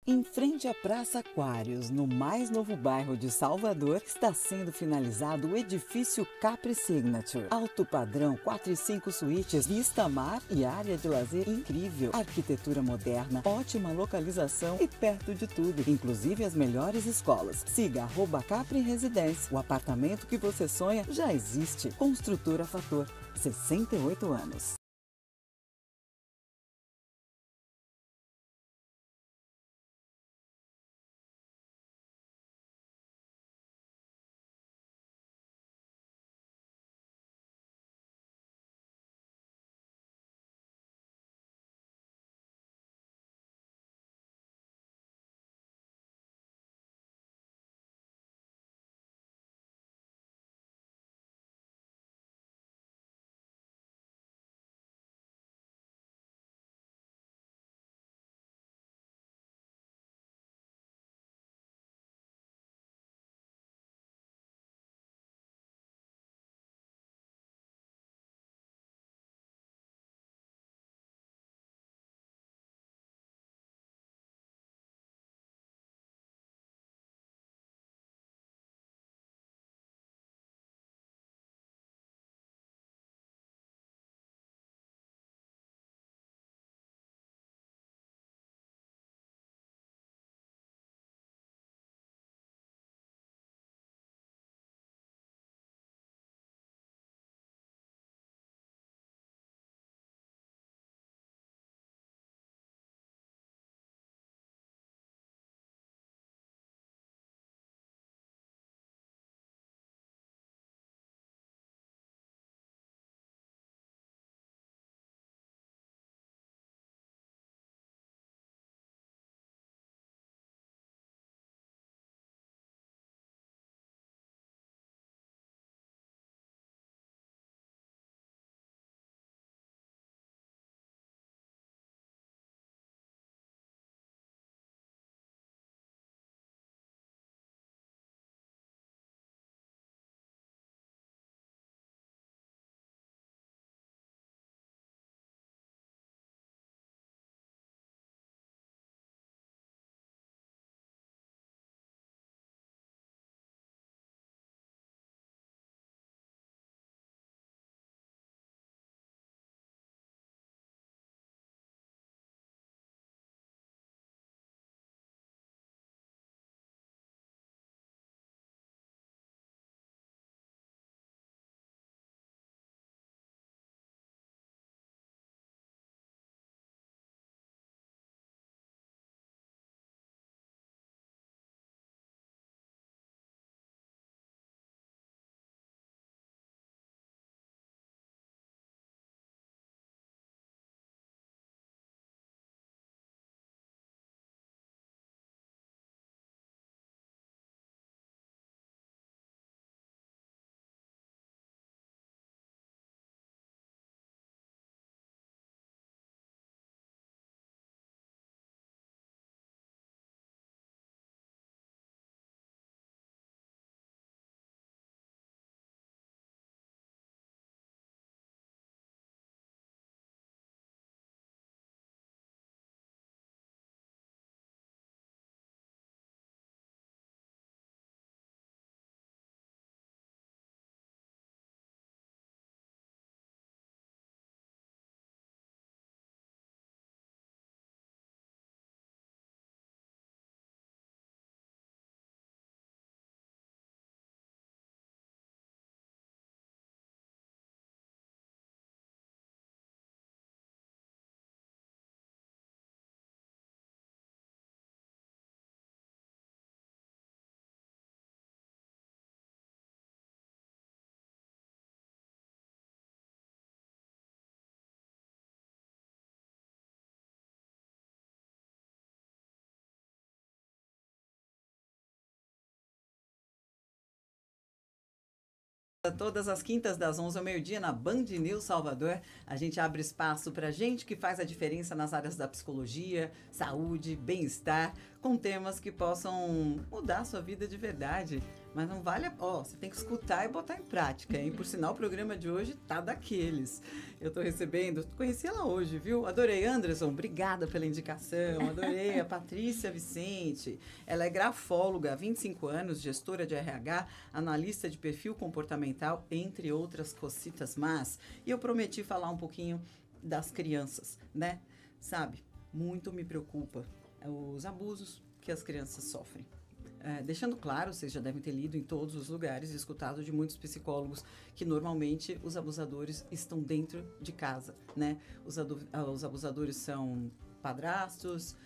Em frente à Praça Aquários, no mais novo bairro de Salvador, está sendo finalizado o edifício Capri Signature. Alto padrão, 4 e 5 suítes, vista mar e área de lazer incrível. Arquitetura moderna, ótima localização e perto de tudo, inclusive as melhores escolas. Siga @Capri Residência. O apartamento que você sonha já existe. Construtora Fator, 68 anos. Todas as quintas das 11 ao meio-dia na Band News Salvador, a gente abre espaço para gente que faz a diferença nas áreas da psicologia, saúde, bem-estar, com temas que possam mudar a sua vida de verdade. Mas não vale você tem que escutar e botar em prática, hein? Por sinal, o programa de hoje tá daqueles. Eu tô recebendo, conheci ela hoje, viu? Adorei, Anderson, obrigada pela indicação. Adorei a Patrícia Vicente. Ela é grafóloga há 25 anos, gestora de RH, analista de perfil comportamental, entre outras cocitas más. E eu prometi falar um pouquinho das crianças, né? Sabe, muito me preocupa os abusos que as crianças sofrem. Deixando claro, vocês já devem ter lido em todos os lugares e escutado de muitos psicólogos que normalmente os abusadores estão dentro de casa, né? Os abusadores são padrastos,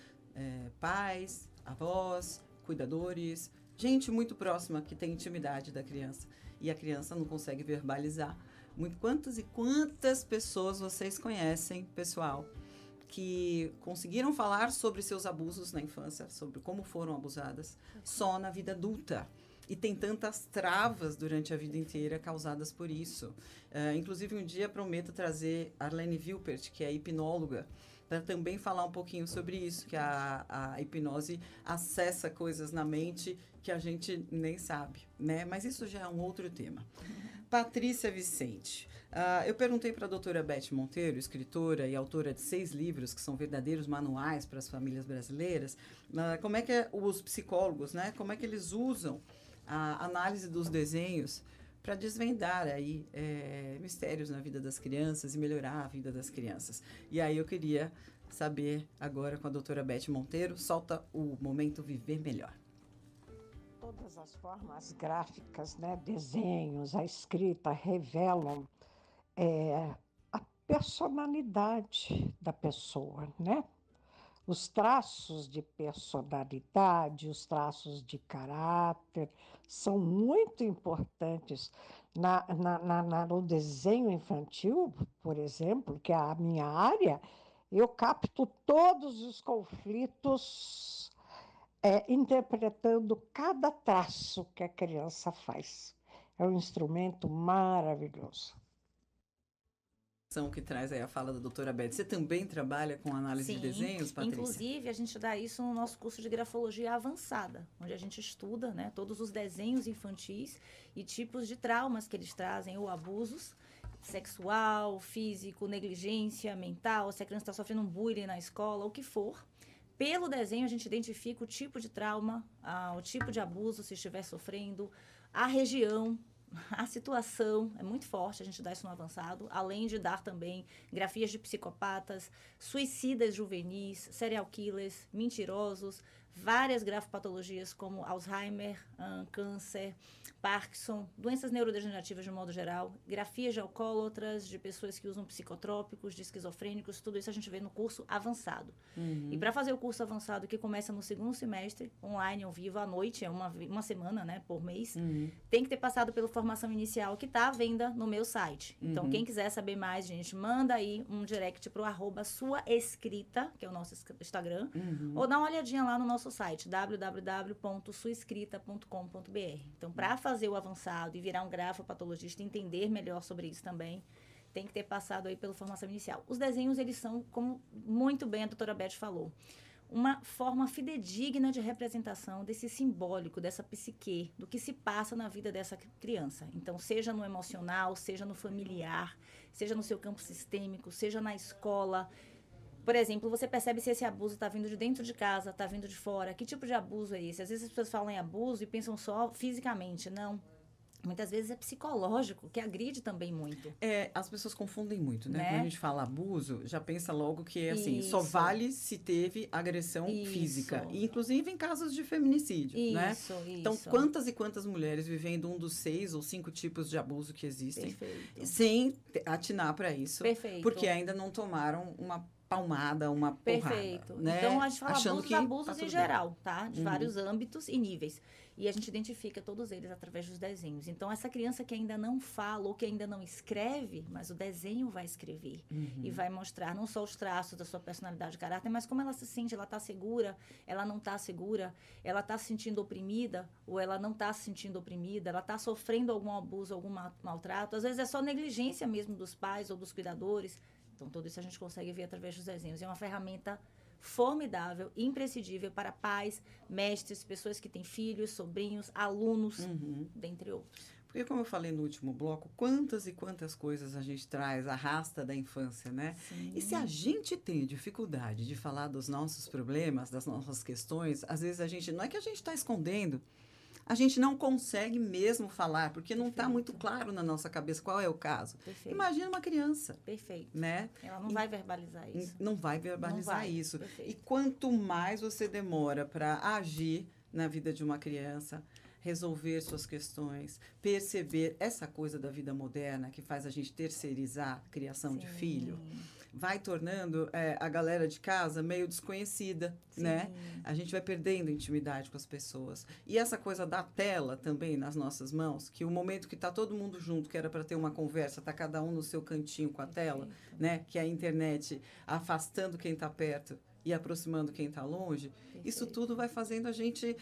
pais, avós, cuidadores, gente muito próxima que tem intimidade da criança. E a criança não consegue verbalizar. Quantas e quantas pessoas vocês conhecem, pessoal, que conseguiram falar sobre seus abusos na infância, sobre como foram abusadas, só na vida adulta. E tem tantas travas durante a vida inteira causadas por isso. Inclusive, um dia prometo trazer Arlene Vilpert, que é hipnóloga, para também falar um pouquinho sobre isso, que a hipnose acessa coisas na mente que a gente nem sabe, né? Mas isso já é um outro tema. Patrícia Vicente. Eu perguntei para a doutora Beth Monteiro, escritora e autora de 6 livros, que são verdadeiros manuais para as famílias brasileiras, como é que os psicólogos, né, como é que eles usam a análise dos desenhos para desvendar aí mistérios na vida das crianças e melhorar a vida das crianças. E aí eu queria saber agora com a doutora Beth Monteiro, solta o momento Viver Melhor. Todas as formas gráficas, né, desenhos, a escrita revelam a personalidade da pessoa, né? Os traços de personalidade, os traços de caráter são muito importantes. No desenho infantil, por exemplo, que é a minha área, eu capto todos os conflitos interpretando cada traço que a criança faz. É um instrumento maravilhoso. Que traz aí a fala da doutora Beth. Você também trabalha com análise de desenhos, Patrícia? Inclusive, a gente dá isso no nosso curso de grafologia avançada, onde a gente estuda, né, todos os desenhos infantis e tipos de traumas que eles trazem, ou abusos sexual, físico, negligência mental, se a criança está sofrendo um bullying na escola, o que for. Pelo desenho, a gente identifica o tipo de trauma, o tipo de abuso, se estiver sofrendo, a região, a situação. É muito forte, a gente dá isso no avançado, além de dar também grafias de psicopatas, suicidas juvenis, serial killers, mentirosos, várias grafopatologias como Alzheimer, câncer, Parkinson, doenças neurodegenerativas de modo geral, grafias de alcoólatras, de pessoas que usam psicotrópicos, de esquizofrênicos, tudo isso a gente vê no curso avançado. E para fazer o curso avançado, que começa no 2º semestre, online, ao vivo, à noite, é uma semana, né, por mês, tem que ter passado pela formação inicial, que está à venda no meu site. Então, quem quiser saber mais, gente, manda aí um direct pro @suaescrita, que é o nosso Instagram, ou dá uma olhadinha lá no nosso site, www.suaescrita.com.br. Então, para fazer o avançado e virar um grafopatologista e entender melhor sobre isso também, tem que ter passado aí pela formação inicial. Os desenhos, eles são, como muito bem a doutora Beth falou, uma forma fidedigna de representação desse simbólico, dessa psique, do que se passa na vida dessa criança. Então, seja no emocional, seja no familiar, seja no seu campo sistêmico, seja na escola. Por exemplo, você percebe se esse abuso está vindo de dentro de casa, está vindo de fora. Que tipo de abuso é esse? Às vezes as pessoas falam em abuso e pensam só fisicamente. Não. Muitas vezes é psicológico, que agride também muito. As pessoas confundem muito, né? Quando a gente fala abuso, já pensa logo que, assim, só vale se teve agressão física. E, inclusive, em casos de feminicídio, né? Então, quantas e quantas mulheres vivendo um dos 6 ou 5 tipos de abuso que existem, sem atinar para isso, porque ainda não tomaram uma palmada, uma porrada. Perfeito. Né? Então, a gente fala abusos tá em tudo geral, tá? De vários âmbitos e níveis. E a gente identifica todos eles através dos desenhos. Então, essa criança que ainda não fala ou que ainda não escreve, mas o desenho vai escrever. E vai mostrar não só os traços da sua personalidade e caráter, mas como ela se sente, ela está segura, ela não está segura, ela está se sentindo oprimida ou ela não está se sentindo oprimida, ela está sofrendo algum abuso, algum maltrato. Às vezes é só negligência mesmo dos pais ou dos cuidadores. Então, tudo isso a gente consegue ver através dos desenhos. É uma ferramenta formidável, imprescindível para pais, mestres, pessoas que têm filhos, sobrinhos, alunos, dentre outros. Porque, como eu falei no último bloco, quantas e quantas coisas a gente traz, arrasta da infância, né? Sim. E se a gente tem dificuldade de falar dos nossos problemas, das nossas questões, às vezes a gente, não é que a gente está escondendo, a gente não consegue mesmo falar, porque não está muito claro na nossa cabeça qual é o caso. Perfeito. Imagina uma criança. Perfeito. Né? Ela não vai verbalizar isso. Não vai verbalizar isso. Perfeito. E quanto mais você demora para agir na vida de uma criança, resolver suas questões, perceber essa coisa da vida moderna que faz a gente terceirizar a criação de filho, vai tornando a galera de casa meio desconhecida, né? A gente vai perdendo intimidade com as pessoas. E essa coisa da tela também nas nossas mãos, que o momento que está todo mundo junto, que era para ter uma conversa, está cada um no seu cantinho com a tela, né? Que é a internet afastando quem está perto e aproximando quem está longe. Isso tudo vai fazendo a gente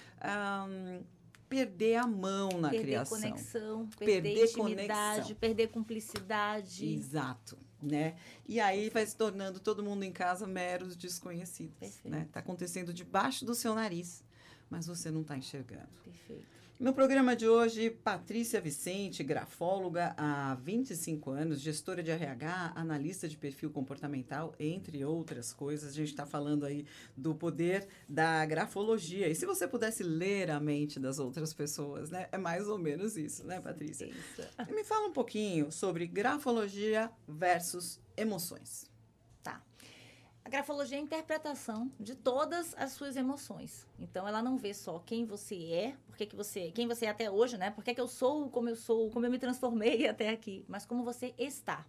perder a mão na criação. Perder conexão, perder intimidade, perder cumplicidade. Exato. Né? E aí vai se tornando todo mundo em casa meros desconhecidos. Né? Está acontecendo debaixo do seu nariz, mas você não está enxergando. Perfeito. No programa de hoje, Patrícia Vicente, grafóloga há 25 anos, gestora de RH, analista de perfil comportamental, entre outras coisas. A gente está falando aí do poder da grafologia. E se você pudesse ler a mente das outras pessoas, né? É mais ou menos isso, né, Patrícia? Isso. E me fala um pouquinho sobre grafologia versus emoções. Tá. A grafologia é a interpretação de todas as suas emoções. Então, ela não vê só quem você é, quem você é até hoje, né? Por que eu sou, como eu me transformei até aqui, mas como você está.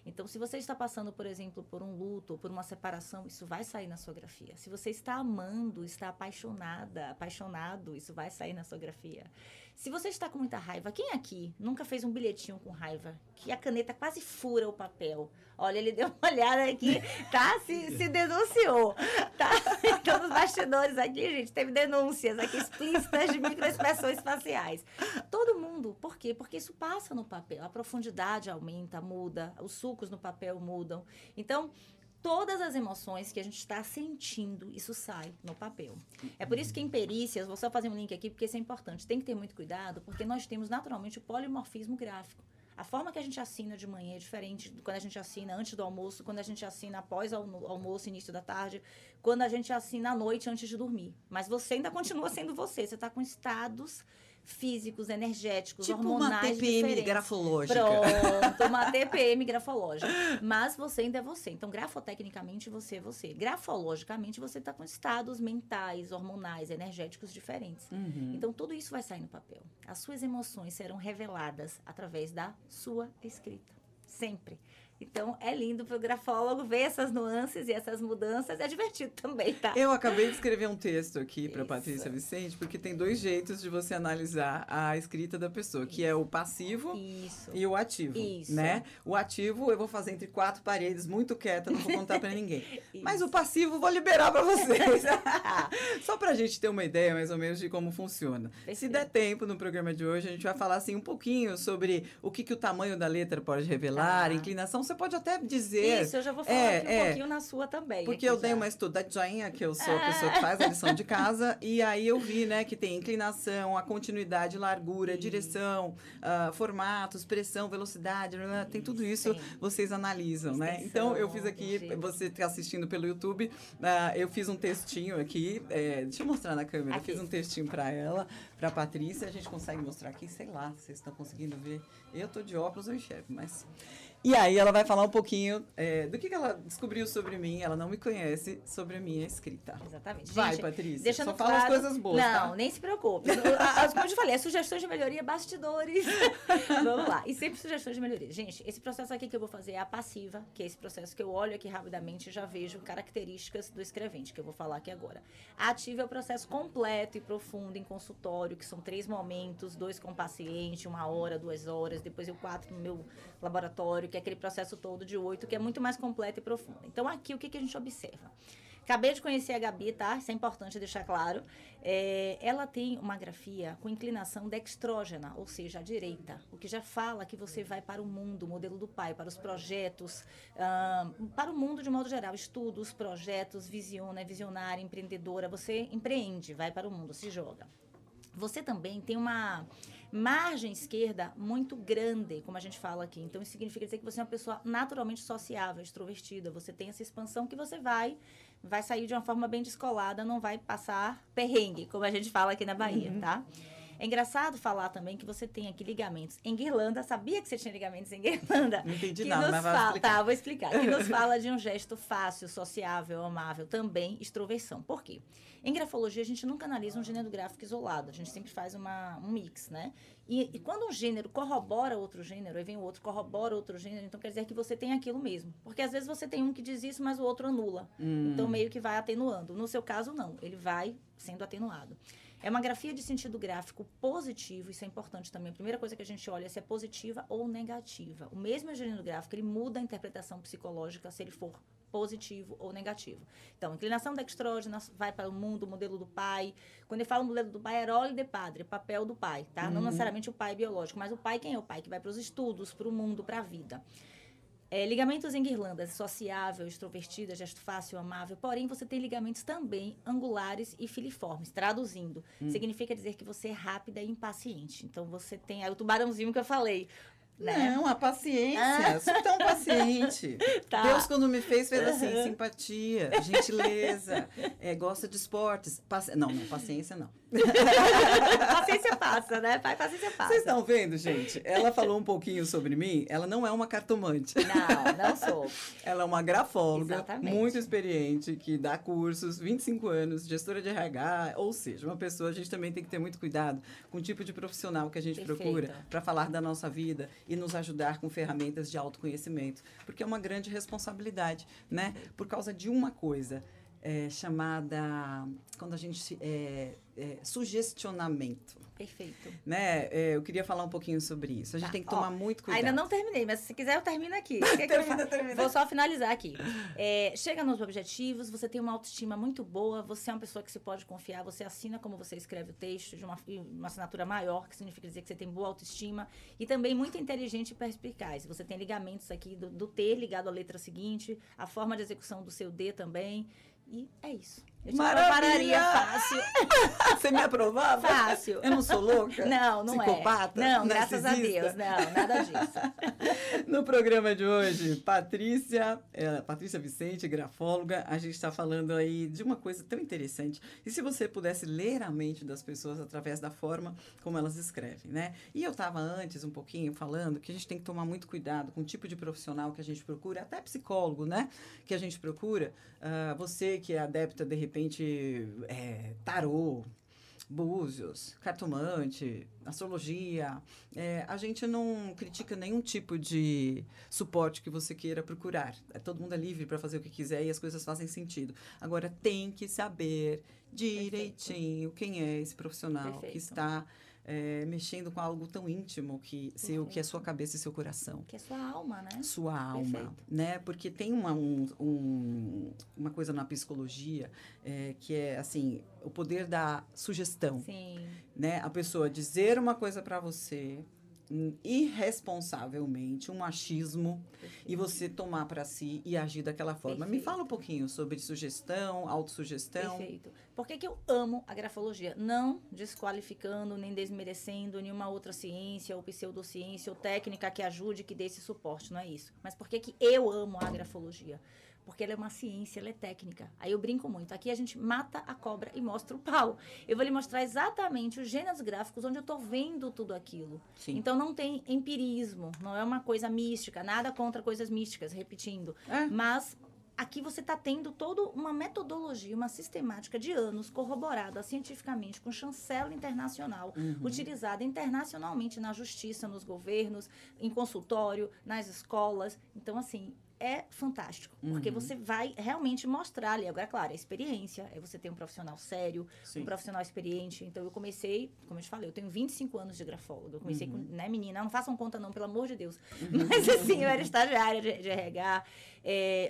Então, se você está passando, por exemplo, por um luto ou por uma separação, isso vai sair na sua grafia. Se você está amando, está apaixonado, isso vai sair na sua grafia. Se você está com muita raiva, quem aqui nunca fez um bilhetinho com raiva? Que a caneta quase fura o papel. Olha, ele deu uma olhada aqui, tá? Se denunciou, tá? Então, nos bastidores aqui, gente, teve denúncias aqui explícitas de microexpressões faciais. Todo mundo. Por quê? Porque isso passa no papel. A profundidade aumenta, muda, os sulcos no papel mudam. Então, todas as emoções que a gente está sentindo, isso sai no papel. É por isso que em perícias, vou só fazer um link aqui, porque isso é importante, tem que ter muito cuidado, porque nós temos naturalmente o polimorfismo gráfico. A forma que a gente assina de manhã é diferente de quando a gente assina antes do almoço, quando a gente assina após o almoço, início da tarde, quando a gente assina à noite antes de dormir. Mas você ainda continua sendo você está com estados físicos, energéticos, tipo hormonais uma TPM diferentes. grafológica. Pronto, uma TPM grafológica. Mas você ainda é você. Então, grafotecnicamente, você é você. Grafologicamente, você está com estados mentais, hormonais, energéticos diferentes. Então, tudo isso vai sair no papel. As suas emoções serão reveladas através da sua escrita. Sempre. Então, é lindo para o grafólogo ver essas nuances e essas mudanças. É divertido também, tá? Eu acabei de escrever um texto aqui para Patrícia Vicente, porque tem dois jeitos de você analisar a escrita da pessoa, que é o passivo e o ativo, né? O ativo eu vou fazer entre quatro paredes, muito quieta, não vou contar para ninguém. Mas o passivo vou liberar para vocês. Só para a gente ter uma ideia, mais ou menos, de como funciona. Se der tempo, no programa de hoje, a gente vai falar assim, um pouquinho sobre o que o tamanho da letra pode revelar, inclinação. Você pode até dizer... Isso, eu já vou falar aqui um pouquinho na sua também. Porque eu dei uma estudadinha, que eu sou a pessoa que faz a lição de casa, e aí eu vi, né, que tem inclinação, a continuidade, largura, direção, formatos, pressão, velocidade, tem tudo isso, vocês analisam, né? Então, eu fiz aqui, você está assistindo pelo YouTube, eu fiz um textinho aqui, deixa eu mostrar na câmera, fiz um textinho para ela, para a Patrícia, a gente consegue mostrar aqui, sei lá, vocês estão conseguindo ver. Eu tô de óculos, eu enxergo, mas... E aí ela vai falar um pouquinho do que ela descobriu sobre mim. Ela não me conhece, sobre a minha escrita. Exatamente. Vai, Gente, Patrícia. deixando Só fala claro, as coisas boas, não, tá? nem se preocupe. Como eu te falei, sugestões de melhoria, bastidores. Vamos lá. E sempre sugestões de melhoria. Gente, esse processo aqui que eu vou fazer é a passiva, que é esse processo que eu olho aqui rapidamente e já vejo características do escrevente, que eu vou falar aqui agora. A ativa é o processo completo e profundo em consultório, que são 3 momentos, 2 com o paciente, 1 hora, 2 horas, depois eu 4 no meu laboratório, que é aquele processo todo de 8, que é muito mais completo e profundo. Então, aqui, o que a gente observa? Acabei de conhecer a Gabi, tá? Isso é importante deixar claro. Ela tem uma grafia com inclinação dextrógena, ou seja, à direita. O que já fala que você vai para o mundo, o modelo do pai, para os projetos, para o mundo de modo geral. Estudos, projetos, visiona, é visionária, empreendedora. Você empreende, vai para o mundo, se joga. Você também tem uma margem esquerda muito grande, como a gente fala aqui. Então, isso significa dizer que você é uma pessoa naturalmente sociável, extrovertida. Você tem essa expansão que você vai sair de uma forma bem descolada, não vai passar perrengue, como a gente fala aqui na Bahia, tá? É engraçado falar também que você tem aqui ligamentos em guirlanda. Sabia que você tinha ligamentos em guirlanda? Não entendi que nada, mas vai explicar. Tá, vou explicar. Que nos fala de um gesto fácil, sociável, amável, também extroversão. Por quê? Em grafologia, a gente nunca analisa um gênero gráfico isolado. A gente sempre faz um mix, né? E quando um gênero corrobora outro gênero, aí vem o outro, corrobora outro gênero, então quer dizer que você tem aquilo mesmo. Porque às vezes você tem um que diz isso, mas o outro anula. Então meio que vai atenuando. No seu caso, não. Ele vai sendo atenuado. É uma grafia de sentido gráfico positivo, isso é importante também. A primeira coisa que a gente olha é se é positiva ou negativa. O mesmo gênero gráfico, ele muda a interpretação psicológica se ele for positivo ou negativo. Então, inclinação dextrógena vai para o mundo, o modelo do pai. Quando eu falo modelo do pai, é role de padre, papel do pai, tá? Não necessariamente o pai biológico, mas o pai, quem é o pai? Que vai para os estudos, para o mundo, para a vida. Ligamentos em guirlandas, sociável, extrovertida, gesto fácil, amável. Porém, você tem ligamentos também angulares e filiformes. Traduzindo, significa dizer que você é rápida e impaciente. Então, você tem aí o tubarãozinho que eu falei. Né? Não, a paciência. Sou tão paciente. Tá. Deus, quando me fez assim, simpatia, gentileza, gosta de esportes. Não, paciência não. Paciência passa, né? Pai, paciência passa. Vocês estão vendo, gente? Ela falou um pouquinho sobre mim. Ela não é uma cartomante. Não sou. Ela é uma grafóloga, Exatamente. muito experiente, que dá cursos, 25 anos, gestora de RH, ou seja, uma pessoa, a gente também tem que ter muito cuidado com o tipo de profissional que a gente Perfeito. procura para falar da nossa vida e nos ajudar com ferramentas de autoconhecimento, porque é uma grande responsabilidade, né? Por causa de uma coisa chamada, quando a gente sugestionamento. Perfeito. Né? Eu queria falar um pouquinho sobre isso. A gente tem que tomar muito cuidado. Ainda não terminei, mas se quiser eu termino aqui. Termina. Vou só finalizar aqui. Chega nos objetivos, você tem uma autoestima muito boa, você é uma pessoa que se pode confiar, você assina como você escreve o texto, de uma assinatura maior, que significa dizer que você tem boa autoestima, e também muito inteligente e perspicaz. Você tem ligamentos aqui do T ligado à letra seguinte, a forma de execução do seu D também, e é isso. Eu te prepararia fácil. Você me aprovava? Fácil. Eu não sou louca? Não Psicopata? Não, graças a Narcisista? Deus. Não, nada disso. No programa de hoje, Patrícia Vicente, grafóloga, a gente está falando aí de uma coisa tão interessante. E se você pudesse ler a mente das pessoas através da forma como elas escrevem, né? E eu estava antes um pouquinho falando que a gente tem que tomar muito cuidado com o tipo de profissional que a gente procura, até psicólogo, né? Que a gente procura. Você que é adepta, de repente, tarô, búzios, cartomante, astrologia. A gente não critica nenhum tipo de suporte que você queira procurar. Todo mundo é livre para fazer o que quiser e as coisas fazem sentido. Agora, tem que saber direitinho quem é esse profissional que está mexendo com algo tão íntimo que é sua cabeça e seu coração. Que é sua alma, né? Sua alma, Perfeito. né? Porque tem uma coisa na psicologia que é, assim, o poder da sugestão. Sim. Né? A pessoa dizer uma coisa para você irresponsavelmente, um machismo, e você tomar para si e agir daquela forma. Perfeito. Me fala um pouquinho sobre sugestão, autossugestão. Perfeito. Por que eu amo a grafologia? Não desqualificando, nem desmerecendo nenhuma outra ciência ou pseudociência ou técnica que ajude, que dê esse suporte, não é isso. Mas por que eu amo a grafologia? porque ela é uma ciência, ela é técnica. Aí eu brinco muito. Aqui a gente mata a cobra e mostra o pau. Eu vou lhe mostrar exatamente os gêneros gráficos onde eu estou vendo tudo aquilo. Sim. Então não tem empirismo, não é uma coisa mística, nada contra coisas místicas, repetindo. Mas aqui você está tendo toda uma metodologia, uma sistemática de anos, corroborada cientificamente, com chancela internacional, utilizada internacionalmente na justiça, nos governos, em consultório, nas escolas. Então, assim, é fantástico, porque você vai realmente mostrar ali. Agora, claro, a experiência, é você ter um profissional sério, um profissional experiente. Então, eu comecei, como eu te falei, eu tenho 25 anos de grafólogo. Eu comecei com, né, menina, não façam conta não, pelo amor de Deus. Mas, assim, eu era estagiária de RH,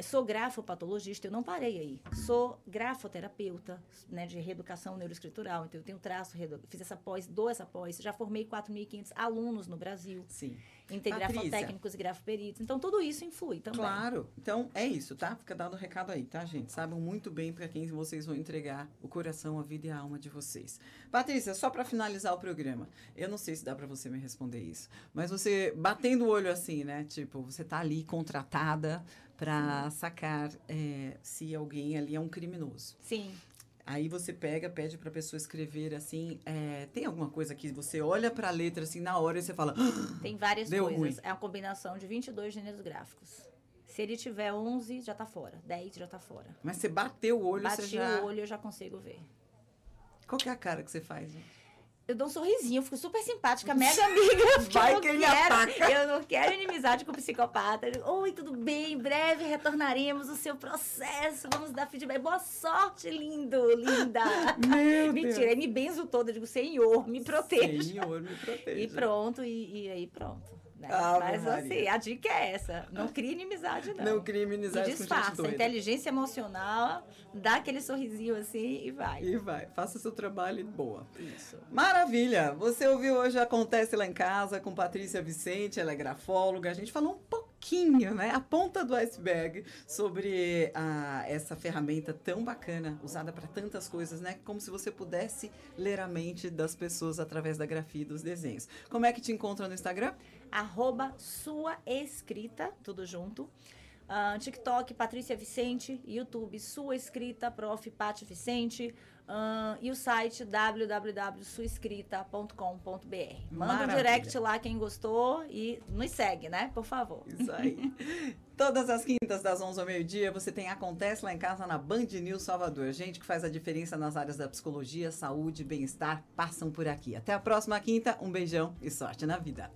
sou grafopatologista, eu não parei aí. Sou grafoterapeuta, né, de reeducação neuroescritural. Então, eu tenho traço, fiz essa pós, dou essa pós, já formei 4.500 alunos no Brasil. Sim. Entre grafotécnicos e grafoperitos. Então, tudo isso influi também. Claro. Então, é isso, tá? Fica dado o recado aí, tá, gente? Sabem muito bem para quem vocês vão entregar o coração, a vida e a alma de vocês. Patrícia, só para finalizar o programa, eu não sei se dá para você me responder isso, mas você, batendo o olho assim, né? Tipo, você tá ali contratada para sacar se alguém ali é um criminoso. Sim. Aí você pede para a pessoa escrever assim, tem alguma coisa que você olha para a letra assim na hora e você fala... Tem várias coisas. Ruim. É uma combinação de 22 gêneros gráficos. Se ele tiver 11, já tá fora. 10 já tá fora. Mas você bateu o olho, você já... Bati o olho, eu já consigo ver. Qual que é a cara que você faz? Né? Eu dou um sorrisinho, eu fico super simpática, mega amiga. Vai que ele ataca. Eu não quero inimizade com o psicopata. Oi, tudo bem? Em breve retornaremos o seu processo. Vamos dar feedback. Boa sorte, lindo, linda. Meu Mentira, Deus. aí me benzo toda. Eu digo, Senhor, me proteja. Senhor, me proteja. E pronto, e aí pronto. Né? Ave Mas Maria. assim, a dica é essa. Não crie inimizade, não. Não crie inimizade e com gente disfarça. doida. Inteligência emocional, dá aquele sorrisinho assim e vai. E vai. Faça seu trabalho e boa. Isso. Maravilha! Você ouviu hoje Acontece Lá em Casa com Patrícia Vicente, ela é grafóloga. A gente falou um pouquinho, né? A ponta do iceberg sobre essa ferramenta tão bacana, usada para tantas coisas, né? Como se você pudesse ler a mente das pessoas através da grafia e dos desenhos. Como é que te encontra no Instagram? @suaescrita, tudo junto. TikTok, Patrícia Vicente. YouTube, Sua Escrita, Prof. Pati Vicente. E o site www.suescrita.com.br. Manda um direct lá quem gostou e nos segue, né? Por favor. Isso aí. Todas as quintas das 11 ao meio-dia, você tem Acontece Lá em Casa na Band News Salvador. Gente que faz a diferença nas áreas da psicologia, saúde, bem-estar, passam por aqui. Até a próxima quinta. Um beijão e sorte na vida.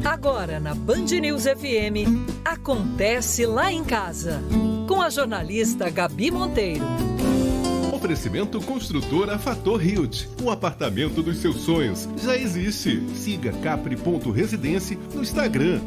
Agora na Band News FM, Acontece Lá em Casa, com a jornalista Gabi Monteiro. Oferecimento Construtora Fator Hilt. O apartamento dos seus sonhos já existe. Siga capri.residência no Instagram.